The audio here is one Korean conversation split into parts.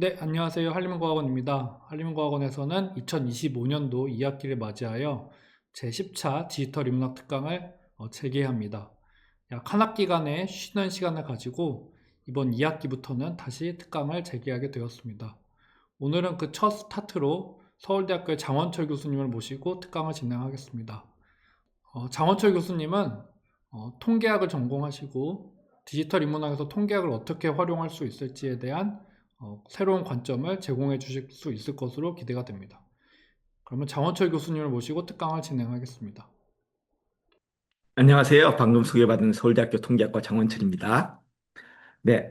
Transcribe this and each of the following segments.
네, 안녕하세요. 한림과학원입니다. 한림과학원에서는 2025년도 2학기를 맞이하여 제10차 디지털 인문학 특강을 재개합니다. 약 한 학기간의 쉬는 시간을 가지고 이번 2학기부터는 다시 특강을 재개하게 되었습니다. 오늘은 그 첫 스타트로 서울대학교의 장원철 교수님을 모시고 특강을 진행하겠습니다. 장원철 교수님은 통계학을 전공하시고 디지털 인문학에서 통계학을 어떻게 활용할 수 있을지에 대한 새로운 관점을 제공해 주실 수 있을 것으로 기대가 됩니다. 그러면 장원철 교수님을 모시고 특강을 진행하겠습니다. 안녕하세요. 방금 소개받은 서울대학교 통계학과 장원철입니다. 네,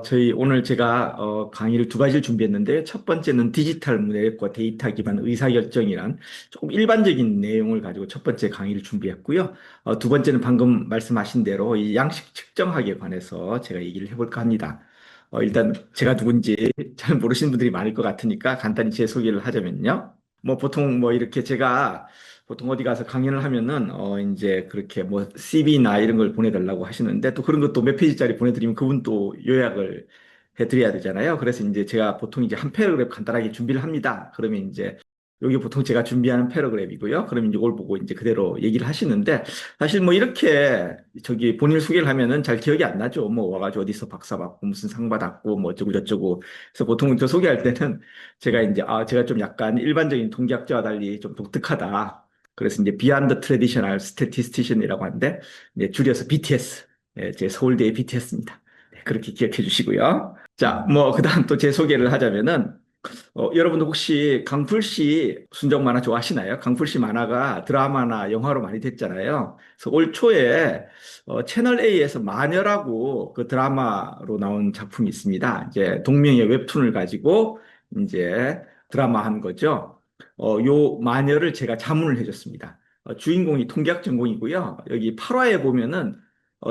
저희 오늘 제가 강의를 두 가지를 준비했는데 첫 번째는 디지털 문해력과 데이터 기반 의사결정이란 조금 일반적인 내용을 가지고 첫 번째 강의를 준비했고요. 두 번째는 방금 말씀하신 대로 이 양식 측정학에 관해서 제가 얘기를 해볼까 합니다. 일단 제가 누군지 잘 모르시는 분들이 많을 것 같으니까 간단히 제 소개를 하자면요. 뭐 보통 뭐 이렇게 제가 보통 어디 가서 강연을 하면은 이제 그렇게 뭐 CV나 이런 걸 보내달라고 하시는데 또 그런 것도 몇 페이지짜리 보내드리면 그분 또 요약을 해드려야 되잖아요. 그래서 이제 제가 보통 이제 한 패러그래프 간단하게 준비를 합니다. 그러면 이제 여기 보통 제가 준비하는 패러그래프이고요. 그러면 이제 이걸 보고 이제 그대로 얘기를 하시는데 사실 뭐 이렇게 저기 본인 소개를 하면은 잘 기억이 안 나죠. 뭐 와가지고 어디서 박사 받고 무슨 상 받았고 뭐 어쩌고 저쩌고. 그래서 보통 저 소개할 때는 제가 이제 제가 좀 약간 일반적인 통계학자와 달리 좀 독특하다. 그래서 이제 Beyond Traditional Statistician이라고 하는데 이제 줄여서 BTS, 제 서울대의 BTS입니다. 그렇게 기억해 주시고요. 자, 뭐 그다음 또 제 소개를 하자면은 여러분들 혹시 강풀씨 순정 만화 좋아하시나요? 강풀씨 만화가 드라마나 영화로 많이 됐잖아요. 그래서 올 초에 채널 A에서 마녀라고 그 드라마로 나온 작품이 있습니다. 이제 동명의 웹툰을 가지고 이제 드라마 한 거죠. 요 마녀를 제가 자문을 해줬습니다. 주인공이 통계학 전공이고요. 여기 8화에 보면은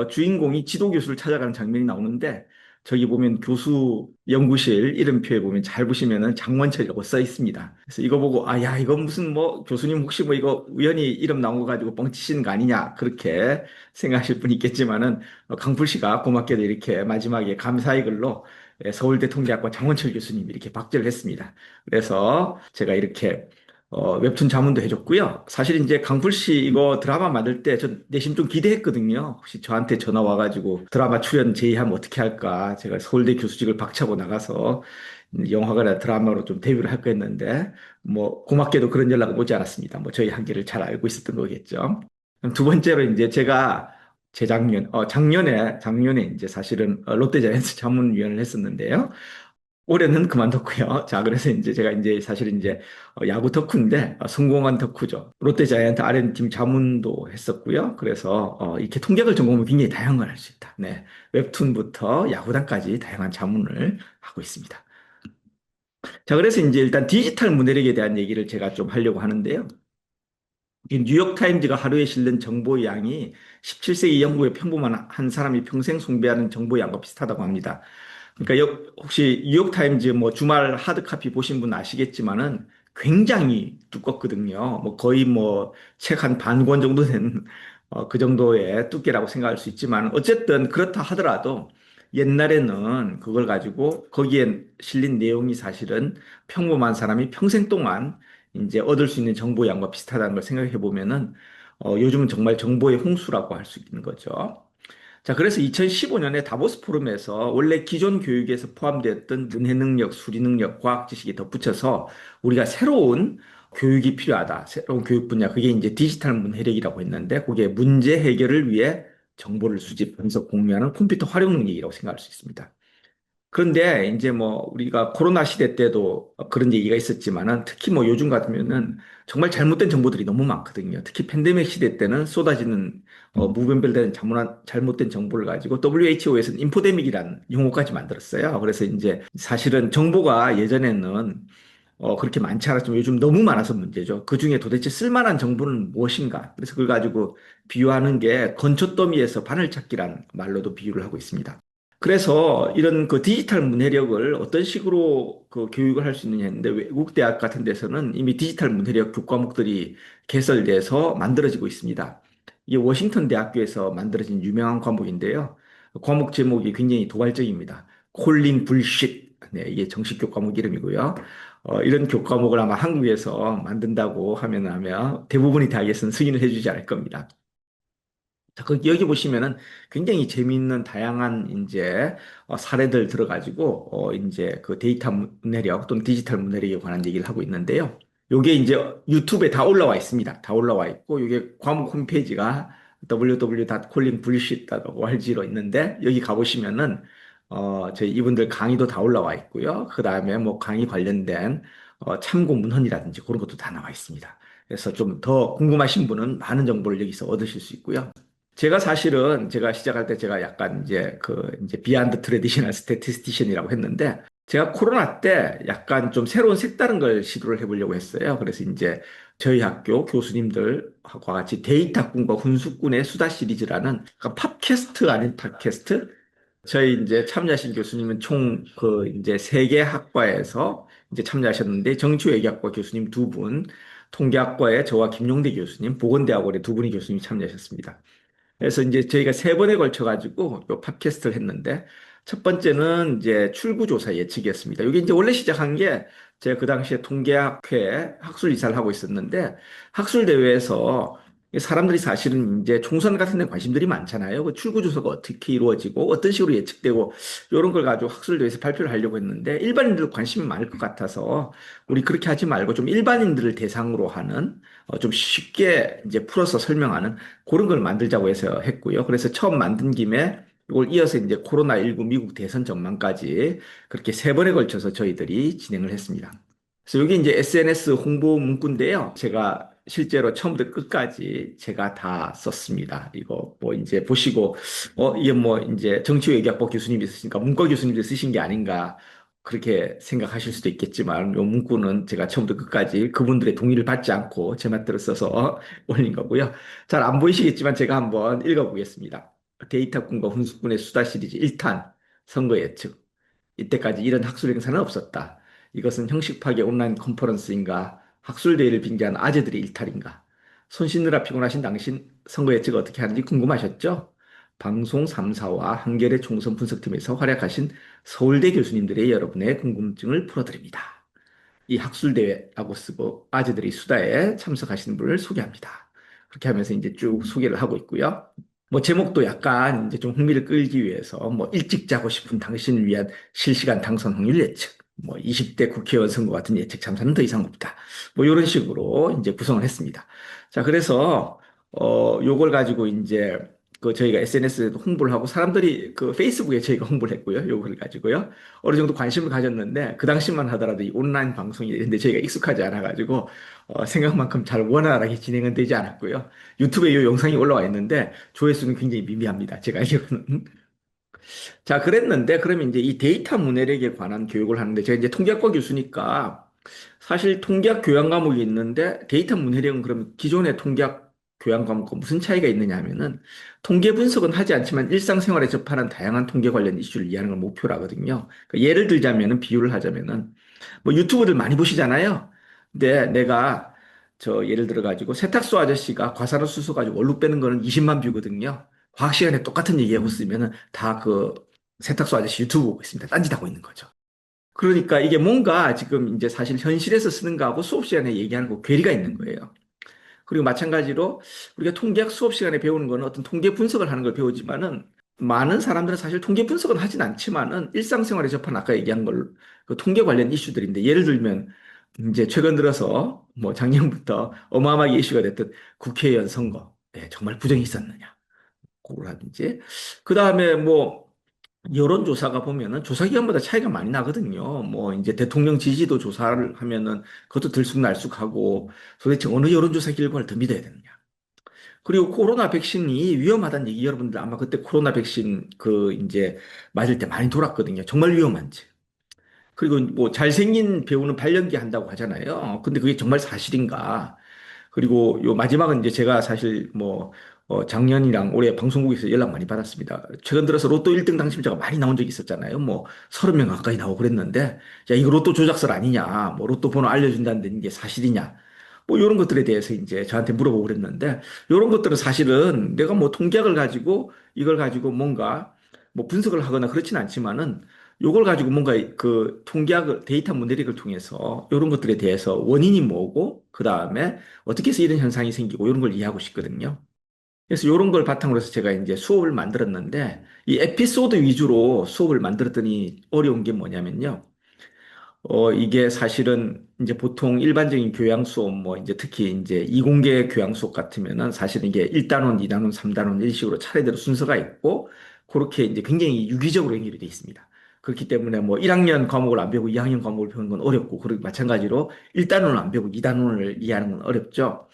주인공이 지도 교수를 찾아가는 장면이 나오는데 저기 보면 교수 연구실 이름표에 보면 잘 보시면은 장원철이라고 써 있습니다. 그래서 이거 보고 야 이거 무슨 뭐 교수님 혹시 뭐 이거 우연히 이름 나온 거 가지고 뻥치시는 거 아니냐 그렇게 생각하실 분 있겠지만은 강풀 씨가 고맙게도 이렇게 마지막에 감사의 글로 서울대 통계학과 장원철 교수님 이렇게 박제를 했습니다. 그래서 제가 이렇게 웹툰 자문도 해줬고요. 사실 이제 강풀 씨 이거 드라마 만들 때 저 내심 좀 기대했거든요. 혹시 저한테 전화 와가지고 드라마 출연 제의하면 어떻게 할까? 제가 서울대 교수직을 박차고 나가서 영화관이나 드라마로 좀 데뷔를 할까 했는데 뭐 고맙게도 그런 연락은 오지 않았습니다. 뭐 저희 한계를 잘 알고 있었던 거겠죠. 그럼 두 번째로 이제 제가 재작년, 작년에 이제 사실은 롯데자이언츠 자문위원을 했었는데요. 올해는 그만뒀고요. 자, 그래서 이제 제가 이제 사실 이제 야구 덕후인데 성공한 덕후죠. 롯데자이언트 R&D 팀 자문도 했었고요. 그래서 이렇게 통계학을 전공하면 굉장히 다양한 걸 할 수 있다. 네. 웹툰부터 야구단까지 다양한 자문을 하고 있습니다. 자, 그래서 이제 일단 디지털 문해력에 대한 얘기를 제가 좀 하려고 하는데요. 이 뉴욕타임즈가 하루에 실는 정보 양이 17세기 영국의 평범한 한 사람이 평생 숭배하는 정보 양과 비슷하다고 합니다. 그러니까 혹시 뉴욕타임즈 뭐 주말 하드카피 보신 분 아시겠지만은 굉장히 두껍거든요. 뭐 거의 뭐 책 한 반 권 정도 된 그 정도의 두께라고 생각할 수 있지만 어쨌든 그렇다 하더라도 옛날에는 그걸 가지고 거기에 실린 내용이 사실은 평범한 사람이 평생 동안 이제 얻을 수 있는 정보 양과 비슷하다는 걸 생각해 보면은 요즘은 정말 정보의 홍수라고 할 수 있는 거죠. 자, 그래서 2015년에 다보스 포럼에서 원래 기존 교육에서 포함되었던 문해 능력, 수리 능력, 과학 지식에 덧붙여서 우리가 새로운 교육이 필요하다. 새로운 교육 분야. 그게 이제 디지털 문해력이라고 했는데, 그게 문제 해결을 위해 정보를 수집, 분석, 공유하는 컴퓨터 활용 능력이라고 생각할 수 있습니다. 그런데 이제 뭐 우리가 코로나 시대 때도 그런 얘기가 있었지만은 특히 뭐 요즘 같으면은 정말 잘못된 정보들이 너무 많거든요. 특히 팬데믹 시대 때는 쏟아지는 무분별된 잘못된 정보를 가지고 WHO에서는 인포데믹이라는 용어까지 만들었어요. 그래서 이제 사실은 정보가 예전에는 그렇게 많지 않았지만 요즘 너무 많아서 문제죠. 그중에 도대체 쓸만한 정보는 무엇인가? 그래서 그걸 가지고 비유하는 게 건초더미에서 바늘찾기란 말로도 비유를 하고 있습니다. 그래서 이런 그 디지털 문해력을 어떤 식으로 그 교육을 할 수 있느냐 했는데 외국 대학 같은 데서는 이미 디지털 문해력 교과목들이 개설돼서 만들어지고 있습니다. 이게 워싱턴 대학교에서 만들어진 유명한 과목인데요. 과목 제목이 굉장히 도발적입니다. 콜링 불쉿. 네, 이게 정식 교과목 이름이고요. 이런 교과목을 아마 한국에서 만든다고 하면 대부분이 다 이것은 승인을 해주지 않을 겁니다. 자, 여기 보시면은 굉장히 재미있는 다양한 이제 사례들 들어가지고 이제 그 데이터 문해력 또는 디지털 문해력에 관한 얘기를 하고 있는데요. 요게 이제 유튜브에 다 올라와 있습니다. 다 올라와 있고 요게 과목 홈페이지가 www.callingbullshit.org로 있는데 여기 가보시면은 저희 이분들 강의도 다 올라와 있고요. 그 다음에 뭐 강의 관련된 참고 문헌이라든지 그런 것도 다 나와 있습니다. 그래서 좀 더 궁금하신 분은 많은 정보를 여기서 얻으실 수 있고요. 제가 사실은 제가 시작할 때 제가 약간 이제 이제 비하인드 트레디셔널 스태티스티션이라고 했는데 제가 코로나 때 약간 좀 새로운 색다른 걸 시도를 해보려고 했어요. 그래서 이제 저희 학교 교수님들과 같이 데이터꾼과 훈수꾼의 수다 시리즈라는 그러니까 팟캐스트 아닌 팟캐스트 저희 이제 참여하신 교수님은 총 그 이제 세 개 학과에서 이제 참여하셨는데 정치외교학과 교수님 두 분, 통계학과의 저와 김용대 교수님, 보건대학원의 두 분이 교수님이 참여하셨습니다. 그래서 이제 저희가 세 번에 걸쳐 가지고 요 팟캐스트를 했는데 첫 번째는 이제 출구조사 예측이었습니다. 이게 이제 원래 시작한 게 제가 그 당시에 통계학회 학술 이사를 하고 있었는데 학술 대회에서 사람들이 사실은 이제 총선 같은 데 관심들이 많잖아요. 그 출구조사가 어떻게 이루어지고 어떤 식으로 예측되고 이런 걸 가지고 학술 대회에서 발표를 하려고 했는데 일반인들 관심이 많을 것 같아서 우리 그렇게 하지 말고 좀 일반인들을 대상으로 하는 좀 쉽게 이제 풀어서 설명하는 그런 걸 만들자고 해서 했고요. 그래서 처음 만든 김에 이걸 이어서 이제 코로나19 미국 대선 전망까지 그렇게 세 번에 걸쳐서 저희들이 진행을 했습니다. 그래서 여기 이제 SNS 홍보 문구인데요. 제가 실제로 처음부터 끝까지 제가 다 썼습니다. 이거 뭐 이제 보시고, 이게 뭐 이제 정치외교학부 교수님이 쓰시니까 문과 교수님들 쓰신 게 아닌가. 그렇게 생각하실 수도 있겠지만, 이 문구는 제가 처음부터 끝까지 그분들의 동의를 받지 않고 제 맛대로 써서 올린 거고요. 잘 안 보이시겠지만 제가 한번 읽어보겠습니다. 데이터꾼과 훈수꾼의 수다 시리즈 1탄 선거 예측. 이때까지 이런 학술 행사는 없었다. 이것은 형식 파괴 온라인 컨퍼런스인가? 학술 대회를 빙자한 아재들의 일탈인가? 손 씻느라 피곤하신 당신 선거 예측 어떻게 하는지 궁금하셨죠? 방송 3사와 한겨레 총선 분석팀에서 활약하신 서울대 교수님들의 여러분의 궁금증을 풀어드립니다. 이 학술대회라고 쓰고 아재들의 수다에 참석하시는 분을 소개합니다. 그렇게 하면서 이제 쭉 소개를 하고 있고요. 뭐 제목도 약간 이제 좀 흥미를 끌기 위해서 뭐 일찍 자고 싶은 당신을 위한 실시간 당선 확률 예측, 뭐 20대 국회의원 선거 같은 예측 참사는 더 이상 없다. 뭐 이런 식으로 이제 구성을 했습니다. 자, 그래서 요걸 가지고 이제 그 저희가 SNS에 홍보를 하고 사람들이 그 페이스북에 저희가 홍보를 했고요. 요걸 가지고요. 어느 정도 관심을 가졌는데 그 당시만 하더라도 이 온라인 방송이 있는데 저희가 익숙하지 않아가지고 생각만큼 잘 원활하게 진행은 되지 않았고요. 유튜브에 이 영상이 올라와 있는데 조회수는 굉장히 미미합니다. 제가 알기로는. 자, 그랬는데 그러면 이제 이 데이터 문해력에 관한 교육을 하는데 제가 이제 통계학과 교수니까 사실 통계학 교양 과목이 있는데 데이터 문해력은 그럼 기존의 통계학 교양 과목과 무슨 차이가 있느냐 하면은 통계 분석은 하지 않지만 일상생활에 접하는 다양한 통계 관련 이슈를 이해하는 걸 목표로 하거든요. 그러니까 예를 들자면은 비유를 하자면은 뭐 유튜브들 많이 보시잖아요. 근데 내가 예를 들어 가지고 세탁소 아저씨가 과산화수소 가지고 원루 빼는 거는 20만 뷰거든요. 과학 시간에 똑같은 얘기하고 있으면은 다 그 세탁소 아저씨 유튜브 보고 있습니다. 딴짓하고 있는 거죠. 그러니까 이게 뭔가 지금 이제 사실 현실에서 쓰는 거하고 수업 시간에 얘기하는 거 괴리가 있는 거예요. 그리고 마찬가지로 우리가 통계학 수업 시간에 배우는 거는 어떤 통계 분석을 하는 걸 배우지만은 많은 사람들은 사실 통계 분석은 하진 않지만은 일상생활에 접한 아까 얘기한 걸 그 통계 관련 이슈들인데 예를 들면 이제 최근 들어서 뭐 작년부터 어마어마하게 이슈가 됐던 국회의원 선거. 예, 정말 부정이 있었느냐. 그거라든지. 그 다음에 뭐 여론조사가 보면은 조사기관마다 차이가 많이 나거든요. 뭐 이제 대통령 지지도 조사를 하면은 그것도 들쑥날쑥하고 도대체 어느 여론조사 결과를 더 믿어야 되느냐. 그리고 코로나 백신이 위험하다는 얘기 여러분들 아마 그때 코로나 백신 그 이제 맞을 때 많이 돌았거든요. 정말 위험한지. 그리고 뭐 잘생긴 배우는 발연기 한다고 하잖아요. 근데 그게 정말 사실인가? 그리고 요 마지막은 이제 제가 사실 뭐 작년이랑 올해 방송국에서 연락 많이 받았습니다. 최근 들어서 로또 1등 당첨자가 많이 나온 적이 있었잖아요. 뭐 30명 가까이 나오고 그랬는데 야 이거 로또 조작설 아니냐? 뭐 로또 번호 알려준다는 게 사실이냐? 뭐 이런 것들에 대해서 이제 저한테 물어보고 그랬는데 이런 것들은 사실은 내가 뭐 통계학을 가지고 이걸 가지고 뭔가 뭐 분석을 하거나 그렇진 않지만은 요걸 가지고 뭔가 그 통계학을, 데이터 모델링을 통해서 이런 것들에 대해서 원인이 뭐고, 그 다음에 어떻게 해서 이런 현상이 생기고 이런 걸 이해하고 싶거든요. 그래서 이런 걸 바탕으로 해서 제가 이제 수업을 만들었는데, 이 에피소드 위주로 수업을 만들었더니 어려운 게 뭐냐면요. 이게 사실은 이제 보통 일반적인 교양 수업, 뭐 이제 특히 이제 이공계 교양 수업 같으면은 사실은 이게 1단원, 2단원, 3단원 이런 식으로 차례대로 순서가 있고, 그렇게 이제 굉장히 유기적으로 연결이 돼 있습니다. 그렇기 때문에 뭐 1학년 과목을 안 배우고 2학년 과목을 배우는 건 어렵고, 그리고 마찬가지로 1단원을 안 배우고 2단원을 이해하는 건 어렵죠.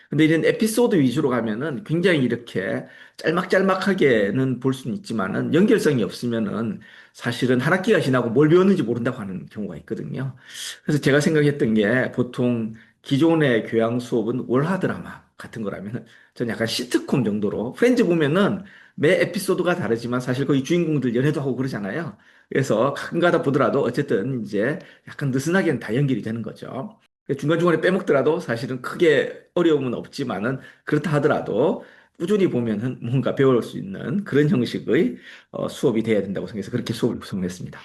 근데 이런 에피소드 위주로 가면은 굉장히 이렇게 짤막짤막하게는 볼 수는 있지만은 연결성이 없으면은 사실은 한 학기가 지나고 뭘 배웠는지 모른다고 하는 경우가 있거든요. 그래서 제가 생각했던 게 보통 기존의 교양 수업은 월화 드라마 같은 거라면 저는 약간 시트콤 정도로 프렌즈 보면은 매 에피소드가 다르지만 사실 거기 주인공들 연애도 하고 그러잖아요. 그래서 가끔가다 보더라도 어쨌든 이제 약간 느슨하게는 다 연결이 되는 거죠. 중간중간에 빼먹더라도 사실은 크게 어려움은 없지만은 그렇다 하더라도 꾸준히 보면은 뭔가 배울 수 있는 그런 형식의 수업이 돼야 된다고 생각해서 그렇게 수업을 구성했습니다.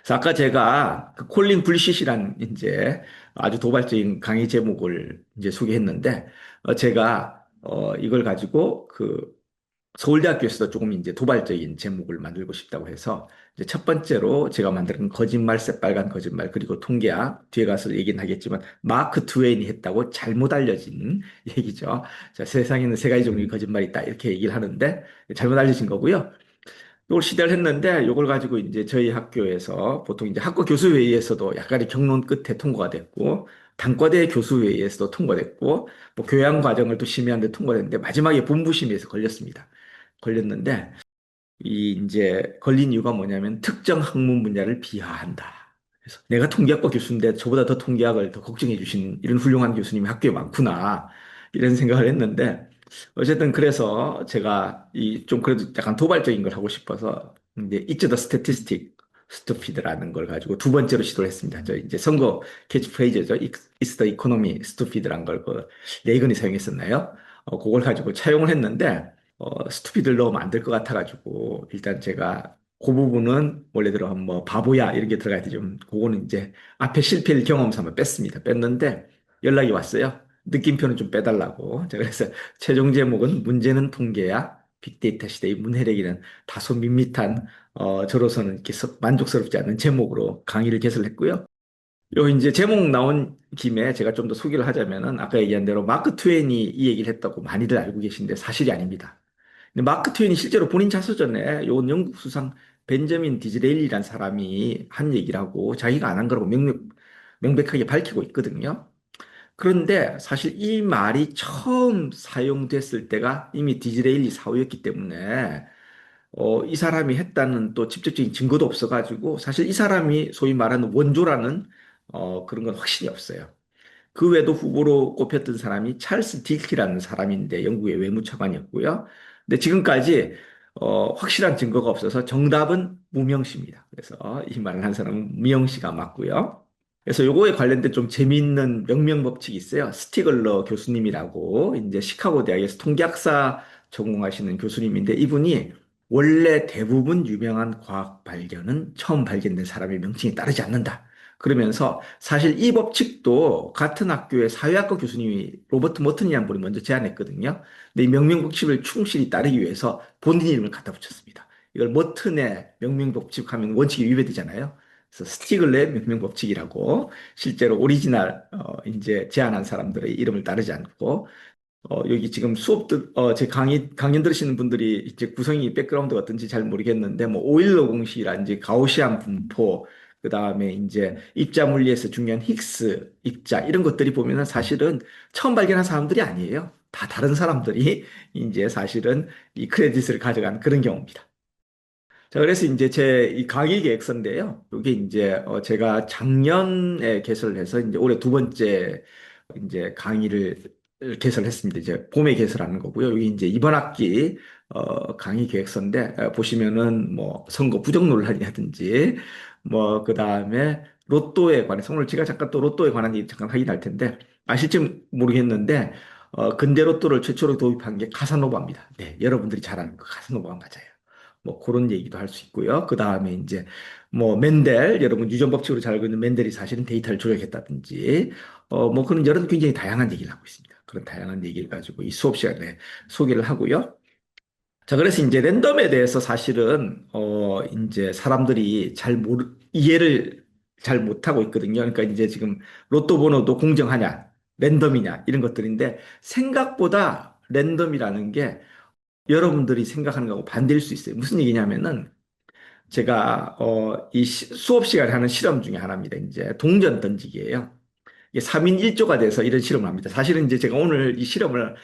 그래서 아까 제가 그 콜린 불시시란 이제 아주 도발적인 강의 제목을 이제 소개했는데 제가 이걸 가지고 그 서울대학교에서도 조금 이제 도발적인 제목을 만들고 싶다고 해서 이제 첫 번째로 제가 만든 거짓말, 새빨간 거짓말, 그리고 통계학, 뒤에 가서 얘기는 하겠지만 마크 트웨인이 했다고 잘못 알려진 얘기죠. 자, 세상에는 세 가지 종류의 거짓말이 있다 이렇게 얘기를 하는데 잘못 알려진 거고요. 이걸 시대를 했는데 이걸 가지고 이제 저희 학교에서 보통 이제 학과 교수회의에서도 약간의 경론 끝에 통과가 됐고 단과대 교수회의에서도 통과됐고 뭐 교양 과정을 또 심의하는데 통과됐는데 마지막에 본부심의에서 걸렸습니다. 걸렸는데 이 이제 걸린 이유가 뭐냐면 특정 학문 분야를 비하한다. 그래서 내가 통계학과 교수인데 저보다 더 통계학을 더 걱정해 주신 이런 훌륭한 교수님이 학교에 많구나. 이런 생각을 했는데 어쨌든 그래서 제가 이 좀 그래도 약간 도발적인 걸 하고 싶어서 이제 It's the statistic stupid라는 걸 가지고 두 번째로 시도를 했습니다. 저 이제 선거 캐치프레이즈죠. It's the economy stupid란 걸 그 레이건이 사용했었나요? 그걸 가지고 차용을 했는데 스투피드를 넣으면 안 될 것 같아가지고, 일단 제가 그 부분은 원래대로 뭐 바보야 이런 게 들어가야 되죠. 그거는 이제 앞에 실패를 경험 삼아 뺐습니다. 뺐는데 연락이 왔어요. 느낌표는 좀 빼달라고. 제가 그래서 최종 제목은 문제는 통계야. 빅데이터 시대의 문해력이는 다소 밋밋한 저로서는 이렇게 만족스럽지 않은 제목으로 강의를 개설했고요. 요 이제 제목 나온 김에 제가 좀 더 소개를 하자면은 아까 얘기한 대로 마크 트웨인이 이 얘기를 했다고 많이들 알고 계신데 사실이 아닙니다. 근데 마크 트웨인이 실제로 본인 자서전에 요 영국 수상 벤저민 디즈레일리라는 사람이 한 얘기라고 자기가 안 한 거라고 명백하게 밝히고 있거든요. 그런데 사실 이 말이 처음 사용됐을 때가 이미 디즈레일리 사후였기 때문에 이 사람이 했다는 또 직접적인 증거도 없어가지고 사실 이 사람이 소위 말하는 원조라는 그런 건 확신이 없어요. 그 외에도 후보로 꼽혔던 사람이 찰스 딜키라는 사람인데 영국의 외무차관이었고요. 근데 지금까지 확실한 증거가 없어서 정답은 무명시입니다. 그래서 이 말을 한 사람은 무명시가 맞고요. 그래서 요거에 관련된 좀 재미있는 명명 법칙이 있어요. 스티글러 교수님이라고 이제 시카고 대학에서 통계학사 전공하시는 교수님인데 이분이 원래 대부분 유명한 과학 발견은 처음 발견된 사람의 명칭에 따르지 않는다. 그러면서 사실 이 법칙도 같은 학교의 사회학과 교수님이 로버트 머튼이라는 분이 먼저 제안했거든요. 근데 이 명명법칙을 충실히 따르기 위해서 본인 이름을 갖다 붙였습니다. 이걸 머튼의 명명법칙 하면 원칙이 위배되잖아요. 그래서 스티글의 명명법칙이라고 실제로 오리지널 이제 제안한 사람들의 이름을 따르지 않고 여기 지금 제 강연 들으시는 분들이 이제 구성이 백그라운드가 어떤지 잘 모르겠는데, 뭐, 오일러 공식이라든지 가우시안 분포, 그 다음에 이제 입자 물리에서 중요한 힉스 입자, 이런 것들이 보면은 사실은 처음 발견한 사람들이 아니에요. 다 다른 사람들이 이제 사실은 이 크레딧을 가져간 그런 경우입니다. 자, 그래서 이제 제 이 강의 계획서인데요. 이게 이제 제가 작년에 개설을 해서 이제 올해 두 번째 이제 강의를 개설했습니다. 이제 봄에 개설하는 거고요. 여기 이제 이번 학기 강의 계획서인데 보시면은 뭐 선거 부정 논란이라든지 뭐 그다음에 로또에 관해서 오늘 제가 잠깐 또 로또에 관한 얘기 잠깐 하긴 할 텐데 아실지 모르겠는데 근대 로또를 최초로 도입한 게 카사노바입니다. 네, 여러분들이 잘 아는 그 카사노바가 맞아요. 뭐 그런 얘기도 할 수 있고요. 그 다음에 이제 뭐 멘델, 여러분 유전 법칙으로 잘 알고 있는 멘델이 사실은 데이터를 조작했다든지 뭐 그런 여러 굉장히 다양한 얘기를 하고 있습니다. 그런 다양한 얘기를 가지고 이 수업 시간에 소개를 하고요. 자, 그래서 이제 랜덤에 대해서 사실은, 이제 사람들이 이해를 잘 못하고 있거든요. 그러니까 이제 지금 로또 번호도 공정하냐, 랜덤이냐, 이런 것들인데 생각보다 랜덤이라는 게 여러분들이 생각하는 거하고 반대일 수 있어요. 무슨 얘기냐면은 제가, 수업 시간에 하는 실험 중에 하나입니다. 이제 동전 던지기예요. 이게 3인 1조가 돼서 이런 실험을 합니다. 사실은 이제 제가 오늘 이 실험을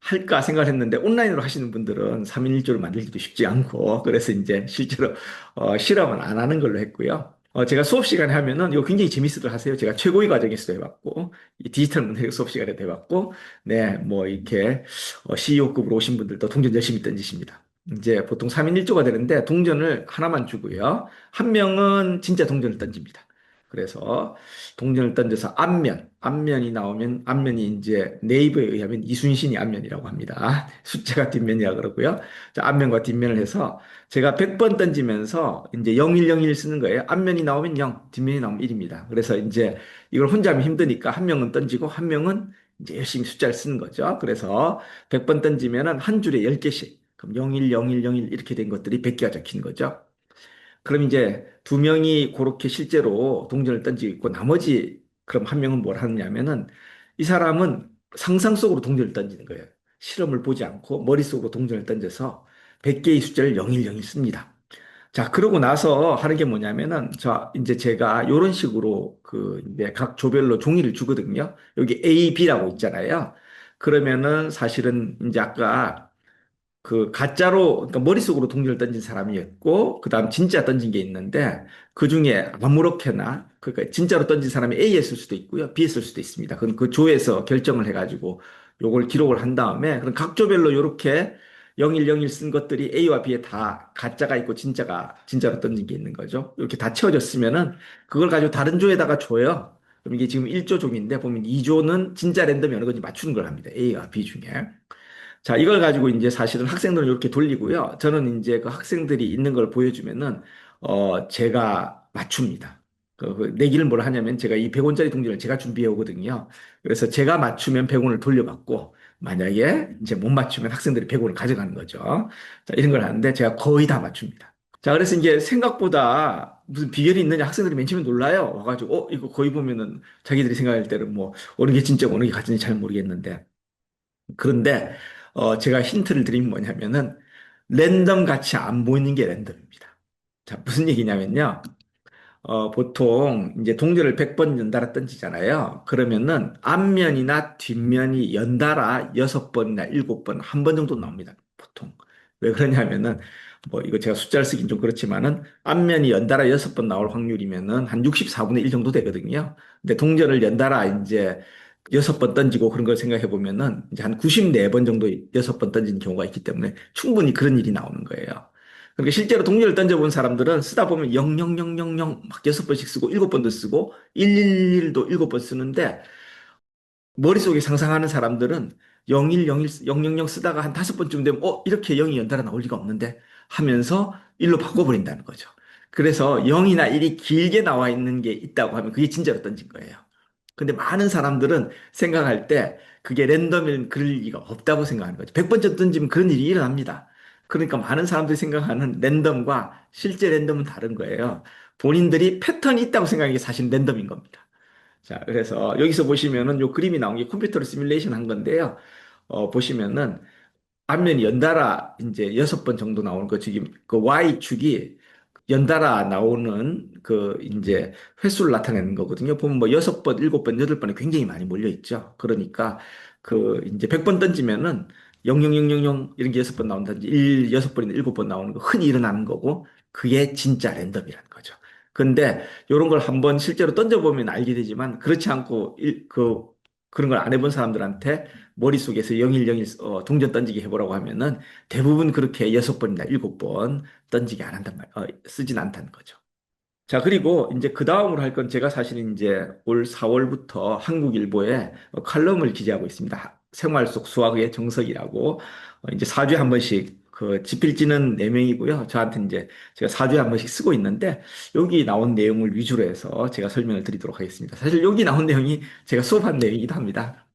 할까 생각을 했는데 온라인으로 하시는 분들은 3인 1조를 만들기도 쉽지 않고 그래서 이제 실제로 실험은 안 하는 걸로 했고요. 제가 수업 시간에 하면은 이거 굉장히 재밌어들 하세요. 제가 최고위 과정에서도 해봤고 이 디지털 문해력 수업 시간에도 해봤고 네, 뭐 이렇게 CEO급으로 오신 분들도 동전 열심히 던지십니다. 이제 보통 3인 1조가 되는데 동전을 하나만 주고요. 한 명은 진짜 동전을 던집니다. 그래서 동전을 던져서 앞면이 나오면 앞면이 이제 네이버에 의하면 이순신이 앞면이라고 합니다. 숫자가 뒷면이라고 그러고요. 자, 앞면과 뒷면을 해서 제가 100번 던지면서 이제 0101 쓰는 거예요. 앞면이 나오면 0, 뒷면이 나오면 1입니다. 그래서 이제 이걸 혼자 하면 힘드니까 한 명은 던지고 한 명은 이제 열심히 숫자를 쓰는 거죠. 그래서 100번 던지면은 한 줄에 10개씩. 그럼 01, 01, 01 이렇게 된 것들이 100개가 적힌 거죠. 그럼 이제 두 명이 그렇게 실제로 동전을 던지고 있고 나머지 그럼 한 명은 뭘 하느냐면은 이 사람은 상상 속으로 동전을 던지는 거예요. 실험을 보지 않고 머릿속으로 동전을 던져서 100개의 숫자를 0101 씁니다. 자, 그러고 나서 하는 게 뭐냐면은 이제 제가 이런 식으로 그 이제 각 조별로 종이를 주거든요. 여기 A, B라고 있잖아요. 그러면은 사실은 이제 아까 그 가짜로 그러니까 머릿속으로 동전을 던진 사람이 있고 그다음 진짜 던진 게 있는데 그중에 아무렇게나 그러니까 진짜로 던진 사람이 A였을 수도 있고요. B였을 수도 있습니다. 그건 그 조에서 결정을 해가지고 요걸 기록을 한 다음에 그럼 각 조별로 요렇게 0101 쓴 것들이 A와 B에 다 가짜가 있고 진짜로 던진 게 있는 거죠. 이렇게 다 채워졌으면은 그걸 가지고 다른 조에다가 줘요. 그럼 이게 지금 1조 종인데 보면 2조는 진짜 랜덤이 어느 건지 맞추는 걸 합니다. A와 B 중에. 자, 이걸 가지고 이제 사실은 학생들은 이렇게 돌리고요. 저는 이제 그 학생들이 있는 걸 보여주면은, 제가 맞춥니다. 그 내기를 뭘 하냐면 제가 이 100원짜리 동전을 제가 준비해 오거든요. 그래서 제가 맞추면 100원을 돌려받고, 만약에 이제 못 맞추면 학생들이 100원을 가져가는 거죠. 자, 이런 걸 하는데 제가 거의 다 맞춥니다. 자, 그래서 이제 생각보다 무슨 비결이 있느냐 학생들이 맨 처음에 놀라요. 와가지고, 이거 거의 보면은 자기들이 생각할 때는 뭐, 어느 게 진짜고 어느 게 가짜인지 잘 모르겠는데. 그런데 제가 힌트를 드리면 뭐냐면은 랜덤 같이 안 보이는 게 랜덤입니다. 자, 무슨 얘기냐면요. 보통 이제 동전을 100번 연달아 던지잖아요. 그러면은 앞면이나 뒷면이 연달아 6번이나 7번, 한 번 정도 나옵니다. 보통. 왜 그러냐면은 뭐 이거 제가 숫자를 쓰긴 좀 그렇지만은 앞면이 연달아 6번 나올 확률이면은 한 64분의 1 정도 되거든요. 근데 동전을 연달아 이제 6번 던지고 그런 걸 생각해 보면은 이제 한 94번 정도 6번 던진 경우가 있기 때문에 충분히 그런 일이 나오는 거예요. 그러니까 실제로 동전을 던져본 사람들은 쓰다 보면 00000 막 6번씩 쓰고 7번도 쓰고 111도 7번 쓰는데 머릿속에 상상하는 사람들은 0101, 000 쓰다가 한 5번쯤 되면 이렇게 0이 연달아 나올 리가 없는데 하면서 1로 바꿔버린다는 거죠. 그래서 0이나 1이 길게 나와 있는 게 있다고 하면 그게 진짜로 던진 거예요. 근데 많은 사람들은 생각할 때 그게 랜덤일 그럴 리가 없다고 생각하는 거죠. 100번째 던지면 그런 일이 일어납니다. 그러니까 많은 사람들이 생각하는 랜덤과 실제 랜덤은 다른 거예요. 본인들이 패턴이 있다고 생각하는 게 사실 랜덤인 겁니다. 자, 그래서 여기서 보시면은 요 그림이 나온 게 컴퓨터로 시뮬레이션 한 건데요. 보시면은 앞면이 연달아 이제 6번 정도 나오는 거 지금 그 Y축이 연달아 나오는 그 이제 횟수를 나타내는 거거든요. 보면 뭐 6번, 7번, 8번에 굉장히 많이 몰려 있죠. 그러니까 그 이제 100번 던지면은 00000 이런 게 6번 나온다든지 6번이나 7번 나오는 거 흔히 일어나는 거고 그게 진짜 랜덤이라는 거죠. 근데 이런 걸 한번 실제로 던져보면 알게 되지만 그렇지 않고 그런 걸 안 해본 사람들한테 머릿속에서 0101 동전 던지기 해보라고 하면은 대부분 그렇게 6번이나 7번 던지기 안 한단 쓰진 않다는 거죠. 자, 그리고 이제 그 다음으로 할 건 제가 사실은 이제 올 4월부터 한국일보에 칼럼을 기재하고 있습니다. 생활 속 수학의 정석이라고 이제 4주에 한 번씩 그 지필지는 4명이고요. 저한테 이제 제가 4주에 한 번씩 쓰고 있는데 여기 나온 내용을 위주로 해서 제가 설명을 드리도록 하겠습니다. 사실 여기 나온 내용이 제가 수업한 내용이기도 합니다.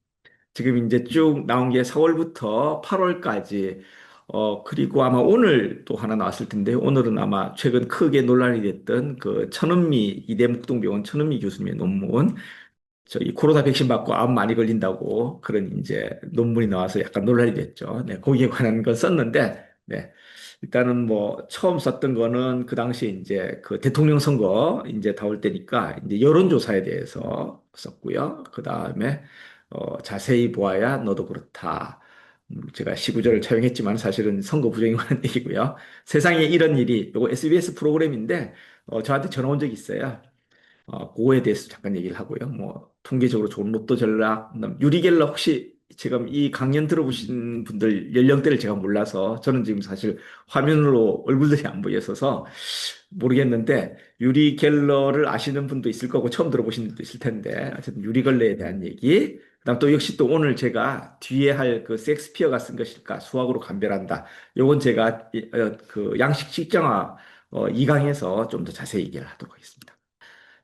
지금 이제 쭉 나온 게 4월부터 8월까지, 그리고 아마 오늘 또 하나 나왔을 텐데, 오늘은 아마 최근 크게 논란이 됐던 그 천은미, 이대묵동병원 천은미 교수님의 논문, 저희 코로나 백신 맞고 암 많이 걸린다고 그런 이제 논문이 나와서 약간 논란이 됐죠. 네, 거기에 관한 걸 썼는데, 네. 일단은 뭐 처음 썼던 거는 그 당시에 이제 그 대통령 선거 이제 다올 때니까 이제 여론조사에 대해서 썼고요. 그 다음에 자세히 보아야 너도 그렇다. 제가 시구절을 차용했지만 사실은 선거 부정에 관한 얘기고요. 세상에 이런 일이 요거 SBS 프로그램인데 저한테 전화 온 적이 있어요. 그거에 대해서 잠깐 얘기를 하고요. 뭐, 통계적으로 좋은 로또 전략, 그다음 유리겔러 혹시 지금 이 강연 들어보신 분들 연령대를 제가 몰라서 저는 지금 사실 화면으로 얼굴들이 안 보여서 모르겠는데 유리겔러를 아시는 분도 있을 거고 처음 들어보신 분도 있을 텐데 어쨌든 유리겔러에 대한 얘기 그다음 또 역시 또 오늘 제가 뒤에 할 그 섹스피어가 쓴 것일까 수학으로 감별한다 요건 제가 그 양식 실정화 2강에서 좀 더 자세히 얘기를 하도록 하겠습니다.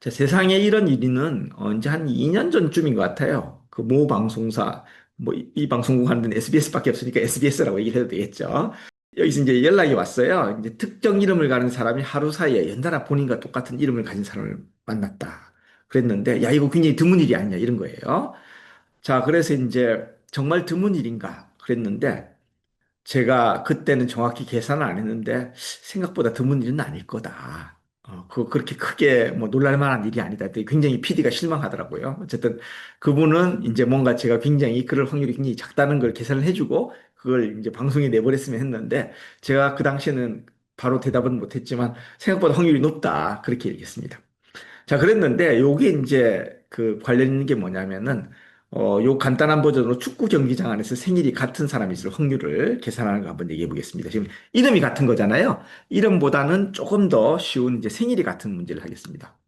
자, 세상에 이런 일은 이제 한 2년 전쯤인 것 같아요. 그 모 방송사, 뭐 이 방송국 하는 데는 SBS밖에 없으니까 SBS라고 얘기를 해도 되겠죠. 여기서 이제 연락이 왔어요. 이제 특정 이름을 가진 사람이 하루 사이에 연달아 본인과 똑같은 이름을 가진 사람을 만났다. 그랬는데, 야, 이거 굉장히 드문 일이 아니냐, 이런 거예요. 자, 그래서 이제 정말 드문 일인가 그랬는데, 제가 그때는 정확히 계산을 안 했는데 생각보다 드문 일은 아닐 거다. 그렇게 크게 뭐 놀랄 만한 일이 아니다. 했더니 굉장히 PD가 실망하더라고요. 어쨌든 그분은 이제 뭔가 제가 굉장히 그럴 확률이 굉장히 작다는 걸 계산을 해주고 그걸 이제 방송에 내보냈으면 했는데 제가 그 당시에는 바로 대답은 못했지만 생각보다 확률이 높다. 그렇게 얘기했습니다. 자, 그랬는데 요게 이제 그 관련 있는 게 뭐냐면은 요 간단한 버전으로 축구 경기장 안에서 생일이 같은 사람이 있을 확률을 계산하는 거 한번 얘기해 보겠습니다. 지금 이름이 같은 거잖아요. 이름보다는 조금 더 쉬운 이제 생일이 같은 문제를 하겠습니다.